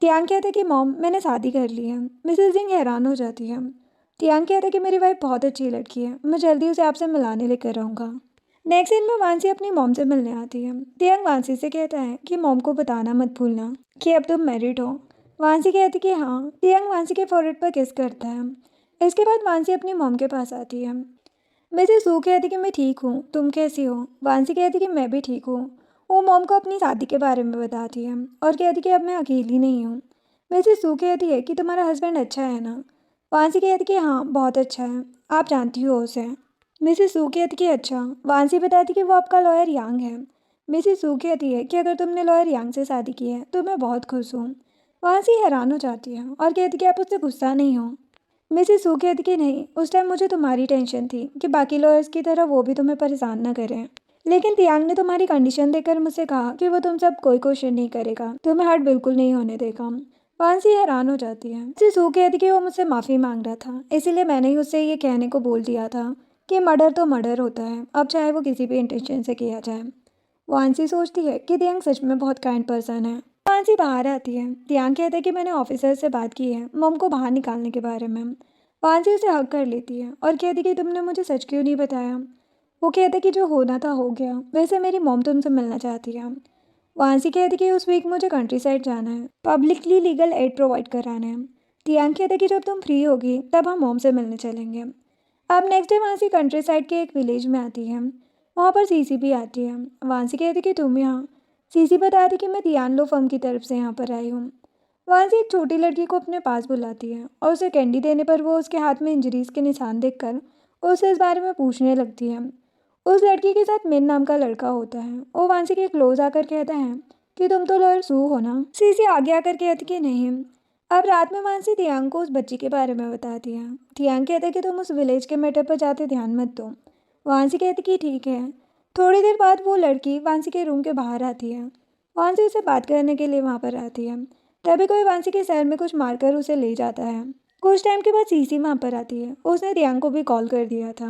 तियांग कहते कि मॉम, मैंने शादी कर ली है। मिसेस जिंग हैरान हो जाती है। तियांग कहते कि मेरी वाइफ बहुत अच्छी लड़की है, मैं जल्दी उसे आपसे मिलाने लेकर आऊँगा। नेक्स्ट दिन में वांसी अपनी मॉम से मिलने आती है। तियांग वांसी से कहता है कि मॉम को बताना मत भूलना कि अब तुम मैरिड हो। वांसी कहती कि हाँ। तियांग वांसी के फोrehead पर किस करता है। इसके बाद वांसी अपनी मॉम के पास आती है। मिसेस सू कहती कि मैं ठीक हूँ, तुम कैसी हो? वांसी कहती कि मैं भी ठीक हूँ। वो मॉम को अपनी शादी के बारे में बताती है और कहती कि अब मैं अकेली नहीं हूँ। मिसेस सू कहती है कि तुम्हारा हस्बैंड अच्छा है ना। वांसी कहती कि हाँ, बहुत अच्छा है, आप जानती हो उसे। मिसेस सू कहती कि अच्छा। वांसी बताती कि वो आपका लॉयर यांग है। मिसेस सू कहती है कि अगर तुमने लॉयर यांग से शादी की है तो मैं बहुत खुश हूँ। वांसी हैरान हो जाती है और कहती कि आप उससे गुस्सा नहीं हो। मिसेस सू कहती कि नहीं, उस टाइम मुझे तुम्हारी टेंशन थी कि बाकी लॉयर्स की तरह वो भी तुम्हें परेशान ना करें। लेकिन तियांग ने तुम्हारी कंडीशन देखकर मुझसे कहा कि वो तुमसे अब कोई क्वेश्चन नहीं करेगा, तुम्हें हर्ट बिल्कुल नहीं होने देगा। वांसी हैरान हो जाती है। मिसेस सू कहती कि वो मुझसे माफ़ी मांग रहा था, इसीलिए मैंने ही उससे ये कहने को बोल दिया था कि मर्डर तो मर्डर होता है, अब चाहे वो किसी भी इंटेंशन से किया जाए। वांसी सोचती है कि तियांग सच में बहुत काइंड पर्सन है। वांसी बाहर आती है। तियांग कहते हैं कि मैंने ऑफिसर से बात की है मॉम को बाहर निकालने के बारे में। वांसी उसे हक कर लेती है और कहती कि तुमने मुझे सच क्यों नहीं बताया। वो कहते कि जो होना था हो गया, वैसे मेरी मॉम तुमसे मिलना चाहती है। वांसी कहती कि उस वीक मुझे कंट्री साइड जाना है, पब्लिकली लीगल एड प्रोवाइड कराना है। तियांग कहते कि जब तुम फ्री होगी तब हम मॉम से मिलने चलेंगे। अब नेक्स्ट डे वांसी कंट्री साइड के एक विलेज में आती है। वहाँ पर सीसी भी आती है। वांसी कहती कि तुम यहाँ। सीसी बताती कि मैं तियान लो फर्म की तरफ से यहाँ पर आई हूँ। वांसी एक छोटी लड़की को अपने पास बुलाती है और उसे कैंडी देने पर वो उसके हाथ में इंजरीज के निशान देखकर उससे इस बारे में पूछने लगती है। उस लड़की के साथ मिन नाम का लड़का होता है। वो वांसी के क्लोज आकर कहता है कि तुम तो लॉयर सू हो ना। सीसी आगे आकर कहती कि नहीं। अब रात में वांसी तियांग को उस बच्ची के बारे में बताती है। तियांग कहते कि तुम उस विलेज के मैटर पर जाते ध्यान मत दो। वांसी कहती कि ठीक है। थोड़ी देर बाद वो लड़की वांसी के रूम के बाहर आती है। वांसी उसे बात करने के लिए वहाँ पर आती है। तभी कोई वांसी के सर में कुछ मारकर उसे ले जाता है। कुछ टाइम के बाद सीसी वहाँ पर आती है। उसने तियांग को भी कॉल कर दिया था।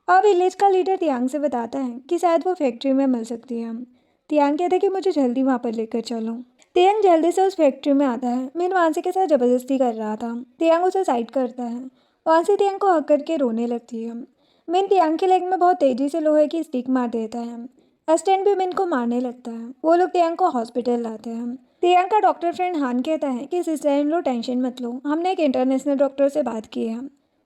अब विलेज का लीडर तियांग से बताता है कि शायद वो फैक्ट्री में मिल सकती है। तियांग कहता है कि मुझे जल्दी वहाँ पर लेकर चलो। तियांग जल्दी से उस फैक्ट्री में आता है। मीन वांसी के साथ जबरदस्ती कर रहा था। तियांग उसे साइड करता है। वांसी तियांग को हक करके रोने लगती है। मीन तियांग के लेग में बहुत तेजी से लोहे की स्टिक मार देता है। असिस्टेंट भी मिन को मारने लगता है। वो लोग तियांग को हॉस्पिटल लाते हैं। तियांग का डॉक्टर फ्रेंड हान कहता है कि सिस्टर इन लो टेंशन मत लो, हमने एक इंटरनेशनल डॉक्टर से बात की है।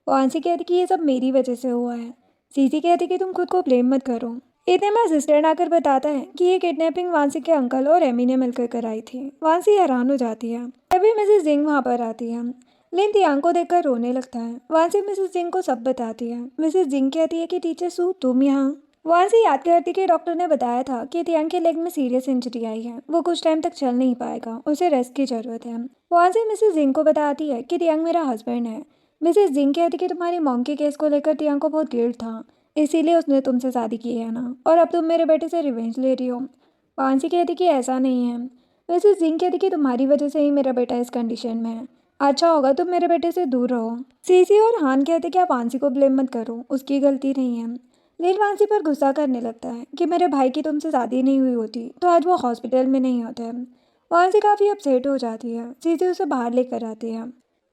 वांसी कहती कि ये सब मेरी वजह से हुआ है। सीसी कहती कि तुम खुद को ब्लेम मत करो। इतने में असिस्टेंट आकर बताता है कि ये किडनैपिंग वांसी के अंकल और एमी ने मिलकर कराई थी। वांसी हैरान हो जाती है। तभी मिसेस जिंग वहाँ पर आती है। लिन तियांग को देखकर रोने लगता है। वांसी मिसेस जिंग को सब बताती है। मिसेस जिंग कहती है कि टीचर सू तुम यहाँ। वांसी याद करती कि डॉक्टर ने बताया था कि तियांग के लेग में सीरियस इंजरी आई है, वो कुछ टाइम तक चल नहीं पाएगा, उसे रेस्ट की जरूरत है। वांसी मिसेस जिंग को बताती है कि तियांग मेरा हस्बैंड है। मिसेस जिंग कहती कि तुम्हारी मॉम के केस को लेकर तियांग को बहुत गिल्ट था, इसीलिए उसने तुमसे शादी की है ना, और अब तुम मेरे बेटे से रिवेंज ले रही हो। वांसी कहती कि ऐसा नहीं है। मिसेस जिंग कहती कि तुम्हारी वजह से ही मेरा बेटा इस कंडीशन में है, अच्छा होगा तुम मेरे बेटे से दूर रहो। सीसी और हान कहते कि आप वांसी को ब्लेम मत करो, उसकी गलती नहीं है। लील वांसी पर गुस्सा करने लगता है कि मेरे भाई की तुमसे शादी नहीं हुई होती तो आज वो हॉस्पिटल में नहीं होता है। वांसी काफ़ी अपसेट हो जाती है। सीसी उसे बाहर लेकर आती है।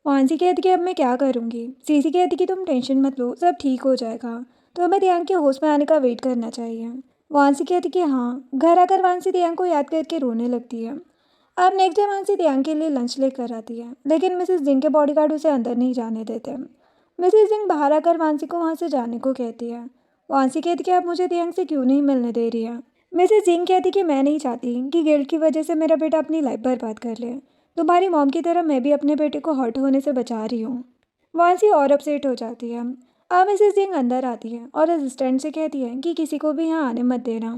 वांसी कहती कि अब मैं क्या करूँगी। सीसी कहती कि तुम टेंशन मत लो, सब ठीक हो जाएगा, तो हमें दियांग के होश में आने का वेट करना चाहिए। वांसी कहती कि हाँ। घर आकर वांसी दियांग को याद करके रोने लगती है। अब नेक्स्ट डे वांसी दियांग के लिए लंच लेकर आती है, लेकिन मिसेस जिंग के बॉडीगार्ड उसे अंदर नहीं जाने देते। मिसेस जिंग बाहर आकर वांसी को वहाँ से जाने को कहती है। वांसी कहती कि आप मुझे दियांग से क्यों नहीं मिलने दे रही है। मिसेस जिंग कहती कि मैं नहीं चाहती कि गिल्ट की वजह से मेरा बेटा अपनी लाइफ बर्बाद कर ले। तुम्हारी मॉम की तरह मैं भी अपने बेटे को हर्ट होने से बचा रही हूँ। वांसी और अपसेट हो जाती है। अब मिसेस जिंग अंदर आती है और असिस्टेंट से कहती है कि किसी को भी यहाँ आने मत देना।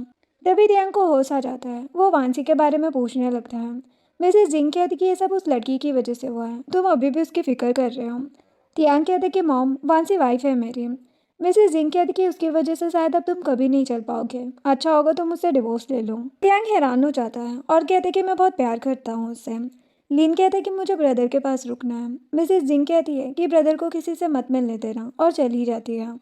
तभी दियांग को होश आ जाता है। वो वांसी के बारे में पूछने लगता है। मिसेस जिंग कहती कि ये सब उस लड़की की वजह से हुआ है, तुम अभी भी उसकी फिक्र कर रहे हो। तियांग कहते कि मॉम वांसी वाइफ है मेरी। मिसेस जिंग कहती कि उसकी वजह से शायद अब तुम कभी नहीं चल पाओगे, अच्छा होगा तुम उससे डिवोर्स ले लो। तियांग हैरान हो जाता है और कहते कि मैं बहुत प्यार करता हूँ उससे। लीन कहते कि मुझे ब्रदर के पास रुकना है। मिसेस जिंग कहती है कि ब्रदर को किसी से मत मिलने देना और चली जाती है।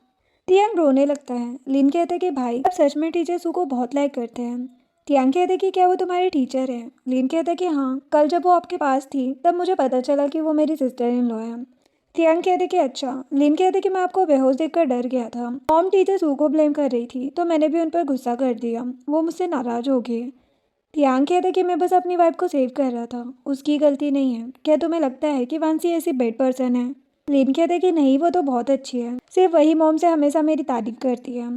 तियांग रोने लगता है। लिन कहते कि भाई अब सच में टीचर सू को बहुत लाइक करते हैं। तियांग कहते कि क्या वो तुम्हारी टीचर है। लिन कहते कि हाँ, कल जब वो आपके पास थी तब मुझे पता चला कि वो मेरी सिस्टर इन लॉ है। तियांग कहते कि अच्छा। लिन कहते कि मैं आपको बेहोश देखकर डर गया था। मॉम टीचर सू को ब्लेम कर रही थी तो मैंने भी उन पर गुस्सा कर दिया, वो मुझसे नाराज हो गई। तियांग कहते कि मैं बस अपनी वाइफ को सेव कर रहा था, उसकी गलती नहीं है। क्या तुम्हें लगता है कि वांसी ऐसी बेड पर्सन है। लिन कहते कि नहीं, वो तो बहुत अच्छी है, सिर्फ वही मॉम से हमेशा मेरी तारीफ करती है।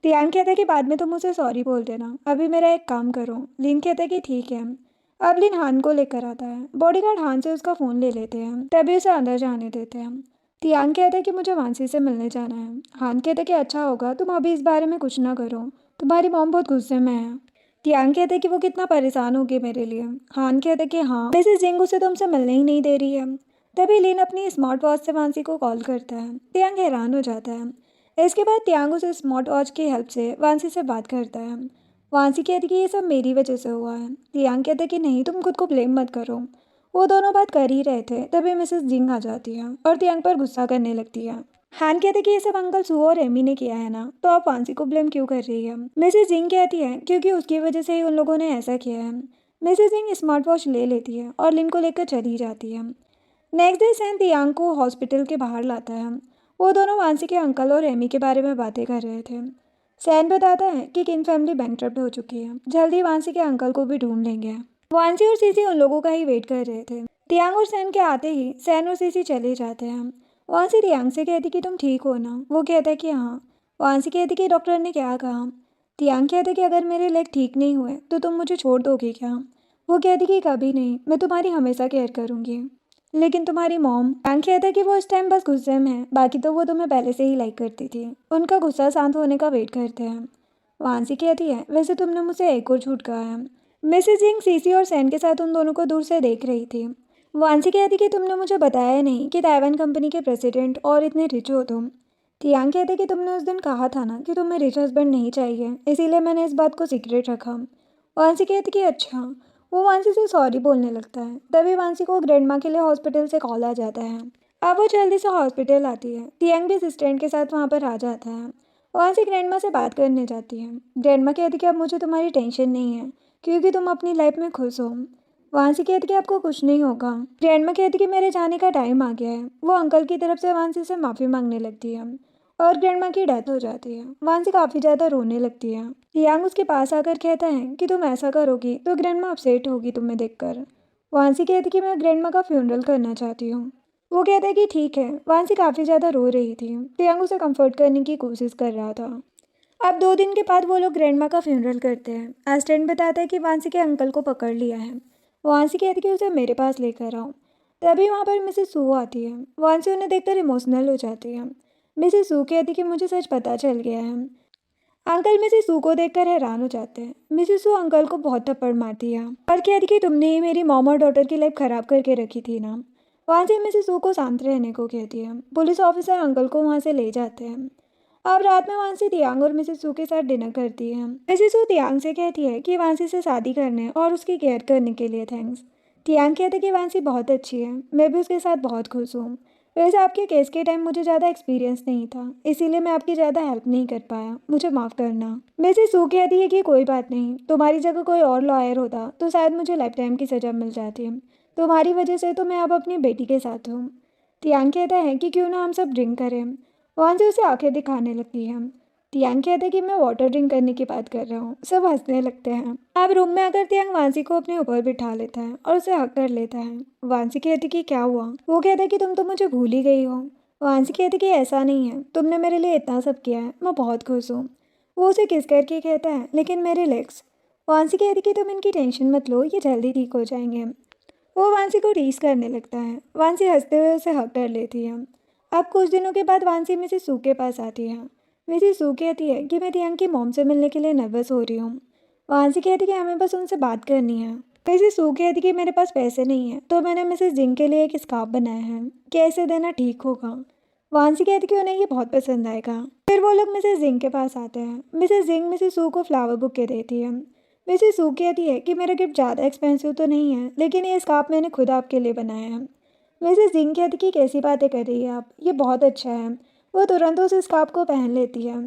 तियांग कहते कि बाद में तुम मुझे सॉरी बोल देना, अभी मेरा एक काम करो। लिन कहते कि ठीक है। अब लिन हान को लेकर आता है। बॉडीगार्ड हान से उसका फ़ोन ले लेते हैं, तभी उसे अंदर जाने देते हैं। तियांग कहते कि मुझे वांसी से मिलने जाना है। हान कहते कि अच्छा होगा तुम अभी इस बारे में कुछ ना करो, तुम्हारी मॉम बहुत गुस्से में है। तियांग कहते कि वो कितना परेशान होगी मेरे लिए। हान कहते कि हाँ, मिसेस जिंग उसे तुमसे मिलने ही नहीं दे रही है। तभी लिन अपनी स्मार्ट वॉच से वांसी को कॉल करता है। तियांग हैरान हो जाता है। इसके बाद तियांग उस स्मार्ट वॉच की हेल्प से वांसी से बात करता है। वांसी कहती कि ये सब मेरी वजह से हुआ है। तियांग कहते कि नहीं, तुम खुद को ब्लेम मत करो। वो दोनों बात कर ही रहे थे, तभी मिसेस जिंग आ जाती है और तियांग पर गुस्सा करने लगती है। हान कहते कि ये सब अंकल सू और एमी ने किया है ना, तो आप वांसी को ब्लेम क्यों कर रही है। मिसेस जिंग कहती है क्योंकि उसकी वजह से ही उन लोगों ने ऐसा किया है। मिसेस जिंग स्मार्ट वॉच ले लेती है और लिन को लेकर चली जाती है। नेक्स्ट डे सैन तियांग को हॉस्पिटल के बाहर लाता है। वो दोनों वांसी के अंकल और एमी के बारे में बातें कर रहे थे। सैन बताता है कि किन फैमिली बैंकरप्ट हो चुकी है, जल्दी वांसी के अंकल को भी ढूंढ लेंगे। वांसी और सीसी उन लोगों का ही वेट कर रहे थे। तियांग और सैन के आते ही सैन और सीसी चले जाते हैं। वांसी तियांग से कहती कि तुम ठीक हो ना। वो कहता है कि हाँ। वांसी कहती कि डॉक्टर ने क्या कहा। तियांग कहते कि अगर मेरे लेग ठीक नहीं हुए तो तुम मुझे छोड़ दोगे क्या। वो कहती कि कभी नहीं, मैं तुम्हारी हमेशा केयर करूँगी। लेकिन तुम्हारी मॉम। तियांग कहता है कि वो इस टाइम बस गुस्से में है, बाकी तो वो तुम्हें पहले से ही लाइक करती थी, उनका गुस्सा शांत होने का वेट करते हैं। वांसी कहती है वैसे तुमने मुझसे एक और झूठ कहा है। मिसेस जिंग सीसी और सैन के साथ उन दोनों को दूर से देख रही थी। वांसी कहती कि तुमने मुझे बताया नहीं कि ताइवान कंपनी के प्रेसिडेंट और इतने रिच हो तुम। तियांग कहते कि तुमने उस दिन कहा था ना कि तुम्हें रिच हस्बैंड नहीं चाहिए, इसीलिए मैंने इस बात को सीक्रेट रखा। वांसी कहती कि अच्छा। वो वांसी से सॉरी बोलने लगता है। तभी वांसी को ग्रैंड माँ के लिए हॉस्पिटल से कॉल आ जाता है। अब वो जल्दी से हॉस्पिटल आती है। तियांग भी असिस्टेंट के साथ वहाँ पर आ जाता है। वांसी ग्रैंड माँ से बात करने जाती है। ग्रैंड माँ कहती कि अब मुझे तुम्हारी टेंशन नहीं है क्योंकि तुम अपनी लाइफ में खुश हो। वांसी कहती कि आपको कुछ नहीं होगा। ग्रैंडमा कहती कि मेरे जाने का टाइम आ गया है। वो अंकल की तरफ से वांसी से माफ़ी मांगने लगती है और ग्रैंडमा की डेथ हो जाती है। वांसी काफ़ी ज़्यादा रोने लगती है। तियांग उसके पास आकर कहता है कि तुम ऐसा करोगी तो ग्रैंडमा अपसेट होगी तुम्हें देखकर। वांसी कहती कि मैं ग्रैंडमा का फ्यूनरल करना चाहती हूँ। वो कहता है कि ठीक है। वांसी काफ़ी ज़्यादा रो रही थी। तियांग उसे कंफर्ट करने की कोशिश कर रहा था। अब 2 दिन के बाद वो लोग ग्रैंडमा का फ्यूनरल करते हैं। असिस्टेंट बताता है कि वांसी के अंकल को पकड़ लिया है। वांसी कहती कि उसे मेरे पास लेकर आओ। तभी वहाँ पर मिसेस सू आती है। वांसी उन्हें देखकर इमोशनल हो जाती है। मिसेस सू कहती कि मुझे सच पता चल गया है। अंकल मिसेस सू को देखकर हैरान हो जाते हैं। मिसेस सू अंकल को बहुत थप्पड़ मारती है और कहती कि तुमने ही मेरी मॉम और डॉटर की लाइफ खराब करके रखी थी ना। वहाँ से मिसेस सू को शांत रहने को कहती है। पुलिस ऑफिसर अंकल को वहाँ से ले जाते हैं। अब रात में वांसी तियांग और मिसेस सू के साथ डिनर करती है। मिसेस सू तियांग से कहती है कि वांसी से शादी करने और उसकी केयर करने के लिए थैंक्स। तियांग कहते कि वांसी बहुत अच्छी है, मैं भी उसके साथ बहुत खुश हूँ। वैसे आपके केस के टाइम मुझे ज़्यादा एक्सपीरियंस नहीं था, इसीलिए मैं आपकी ज़्यादा हेल्प नहीं कर पाया, मुझे माफ़ करना। मिसेस सू कहती है कि कोई बात नहीं, तुम्हारी जगह कोई और लॉयर होता तो शायद मुझे लाइफ टाइम की सज़ा मिल जाती। तुम्हारी वजह से तो मैं अब अपनी बेटी के साथ हूँ। तियांग कहता है कि क्यों ना हम सब ड्रिंक करें। वहाँ से उसे आंखें दिखाने लगती है। तियांग कहता है कि मैं वाटर ड्रिंक करने की बात कर रहा हूँ। सब हंसने लगते हैं। अब रूम में आकर तियांग वांसी को अपने ऊपर बिठा लेता है और उसे हक कर लेता है। वांसी कहती कि क्या हुआ। वो कहता है कि तुम तो मुझे भूल ही गई हो। वांसी कहती कि ऐसा नहीं है, तुमने मेरे लिए इतना सब किया है, मैं बहुत खुश हूँ। वो उसे किस करके कहता है, लेकिन मेरे लेग्स। वांसी कहती कि तुम इनकी टेंशन मत लो, ये जल्दी ठीक हो जाएंगे। वो वांसी को टीस करने लगता है। वांसी हंसते हुए उसे हक कर लेती है। अब कुछ दिनों के बाद वांसी मिसेस सू के पास आती है। मिसेस सू कहती है कि मैं तियांग की मॉम से मिलने के लिए नर्वस हो रही हूँ। वांसी कहती है कि हमें बस उनसे बात करनी है। मिसेस सू कहती है कि मेरे पास पैसे नहीं है, तो मैंने मिसेस जिंग के लिए एक स्कार्फ बनाया है, क्या इसे देना ठीक होगा। वांसी कहती कि उन्हें ये बहुत पसंद आएगा। फिर वो लोग मिसेस जिंग के पास आते हैं। मिसेस जिंग मिसेस सू को फ्लावर बुके देती है। मिसेस सू कहती है कि मेरा गिफ्ट ज़्यादा एक्सपेंसिव तो नहीं है, लेकिन ये स्कार्फ मैंने खुद आपके लिए बनाया है। मिसेस जिंग कहती कि कैसी बातें कर रही है आप, ये बहुत अच्छा है। वो तुरंत उस स्कार्फ को पहन लेती है।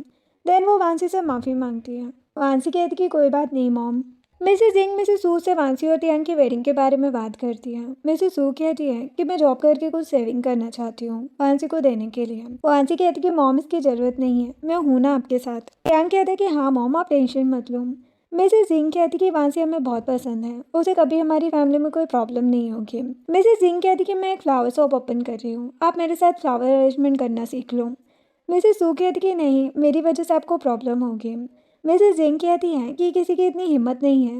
देन वो वांसी से माफ़ी मांगती है। वांसी कहती कि कोई बात नहीं मॉम। मिसेस जिंग मिसेस सू से वांसी और तियांग की वेडिंग के बारे में बात करती है। मिसेस सू कहती है कि मैं जॉब करके कुछ सेविंग करना चाहती हूँ वांसी को देने के लिए। वांसी कहती कि मॉम इसकी ज़रूरत नहीं है, मैं हूँ ना आपके साथ। तियांग कहते कि हाँ मॉम, आप टेंशन मत लो। मिसेस जिंग कहती कि वांसी हमें बहुत पसंद है, उसे कभी हमारी फैमिली में कोई प्रॉब्लम नहीं होगी। मिसेस जिंग कहती कि मैं एक फ्लावर शॉप ओपन कर रही हूँ, आप मेरे साथ फ्लावर अरेंजमेंट करना सीख लो। मिसेस सू कहती कि नहीं, मेरी वजह से आपको प्रॉब्लम होगी। मिसेस जिंग कहती हैं कि किसी की इतनी हिम्मत नहीं है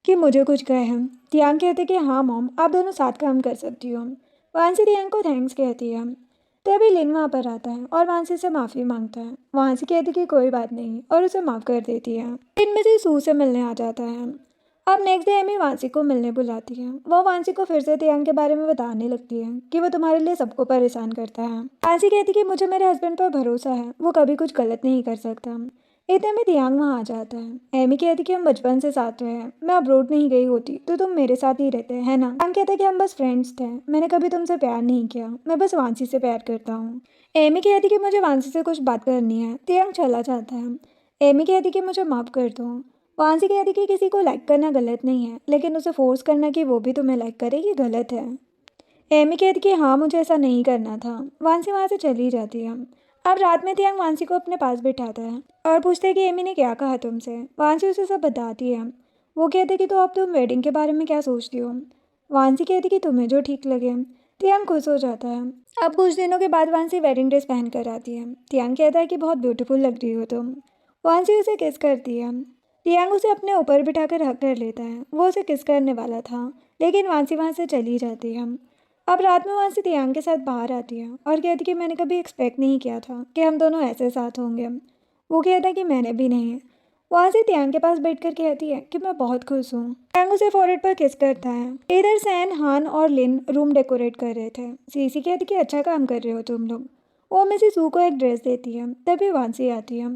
कि मुझे कुछ कहे हम। तियांग कहते कि हाँ मॉम, आप दोनों साथ काम कर सकती हो। वांसी तियांग को थैंक्स कहती है। तभी लिन वहाँ पर आता है और वांसी से माफ़ी मांगता है। वांसी कहती कि कोई बात नहीं और उसे माफ़ कर देती है। लिन में से सू से मिलने आ जाता है। अब नेक्स्ट डे एमी वांसी को मिलने बुलाती है। वो वांसी को फिर से तियांग के बारे में बताने लगती है कि वो तुम्हारे लिए सबको परेशान करता है। वांसी कहती कि मुझे मेरे हस्बैंड पर भरोसा है, वो कभी कुछ गलत नहीं कर सकता। इतने में तियांग वहाँ आ जाता है। एमी कहती कि हम बचपन से साथ रहे हैं, मैं अब्रोड नहीं गई होती तो तुम मेरे साथ ही रहते है ना। तियांग कहता है कि हम बस फ्रेंड्स थे, मैंने कभी तुमसे प्यार नहीं किया, मैं बस वांसी से प्यार करता हूँ। एमी कहती कि मुझे वांसी से कुछ बात करनी है। तियांग चला जाता है। एमी कहती कि मुझे माफ़ कर दो। वांसी कहती कि किसी को लाइक करना गलत नहीं है, लेकिन उसे फोर्स करना कि वो भी तुम्हें लाइक करे ये गलत है। एमी कहती कि हाँ मुझे ऐसा नहीं करना था। वांसी वहाँ से चली जाती है। अब रात में तियांग वांसी को अपने पास बिठाता है और पूछते हैं कि एमी ने क्या कहा तुमसे। वांसी उसे सब बताती है। वो कहते कि तो अब तुम वेडिंग के बारे में क्या सोचती हो। वांसी कहती कि तुम्हें जो ठीक लगे। तियांग खुश हो जाता है। अब कुछ दिनों के बाद वांसी वेडिंग ड्रेस पहन कर आती है। तियांग कहता है कि बहुत ब्यूटीफुल लग रही हो तुम। वांसी उसे किस करती है। तियांग उसे अपने ऊपर बिठाकर हक कर लेता है। वो उसे किस करने वाला था, लेकिन वांसी वहाँ से चली जाती है। अब रात में वांसी तियांग के साथ बाहर आती है और कहती कि मैंने कभी एक्सपेक्ट नहीं किया था कि हम दोनों ऐसे साथ होंगे। वो कहता है कि मैंने भी नहीं। वांसी तियांग के पास बैठकर कहती है कि मैं बहुत खुश हूँ। तियांग उसे फोrehead पर किस करता है। इधर सैन, हान और लिन रूम डेकोरेट कर रहे थे। सीसी कहती कि अच्छा काम कर रहे हो तुम लोग। वो मिसेस सू को एक ड्रेस देती है। तभी वांसी आती है।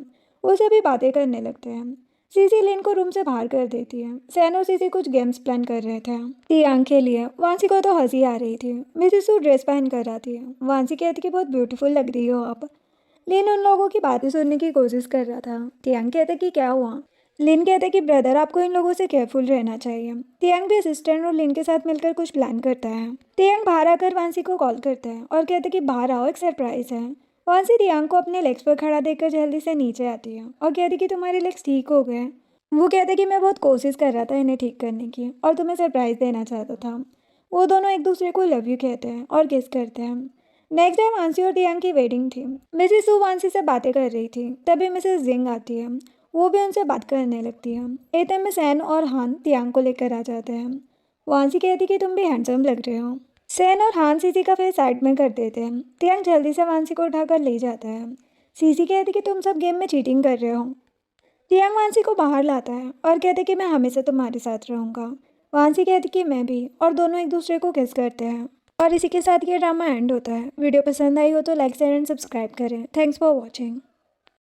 वो सभी बातें करने लगते हैं। सीसी लिन को रूम से बाहर कर देती है। सैन और सीसी कुछ गेम्स प्लान कर रहे थे तियांग के लिए। वांसी को तो हंसी आ रही थी। मिसेस सू ड्रेस पहन कर आती है। वांसी कहती कि बहुत ब्यूटीफुल लग रही हो आप। लिन उन लोगों की बातें सुनने की कोशिश कर रहा था। तियांग कहते कि क्या हुआ। लिन कहते कि ब्रदर, आपको इन लोगों से केयरफुल रहना चाहिए। तियांग भी असिस्टेंट और लिन के साथ मिलकर कुछ प्लान करता है। तियांग बाहर आकर वांसी को कॉल करता है और कहते कि बाहर आओ, एक सरप्राइज है। वांसी तियांग को अपने लेग्स पर खड़ा देखकर जल्दी से नीचे आती है और कहती कि तुम्हारे लेग्स ठीक हो गए। वो कहते कि मैं बहुत कोशिश कर रहा था इन्हें ठीक करने की और तुम्हें सरप्राइज देना चाहता था। वो दोनों एक दूसरे को लव यू कहते हैं और किस करते हैं। नेक्स्ट डे वांसी और तियांग की वेडिंग थी। मिसेस सू वांसी से बातें कर रही थी। तभी मिसेस जिंग आती है। वो भी उनसे बात करने लगती है। इतने में सैन और हान तियांग को लेकर आ जाते हैं। वांसी कहती कि तुम भी हैंडसम लग रहे हो। सेन और हान सीसी का फेस साइड में कर देते हैं। तियांग जल्दी से वांसी को उठाकर ले जाता है। सीसी कहती कि तुम सब गेम में चीटिंग कर रहे हो। तियांग वांसी को बाहर लाता है और कहते कि मैं हमेशा तुम्हारे साथ रहूँगा। वांसी कहती कि मैं भी, और दोनों एक दूसरे को किस करते हैं। और इसी के साथ ये ड्रामा एंड होता है। वीडियो पसंद आई हो तो लाइक शेयर एंड सब्सक्राइब करें। Thanks for watching.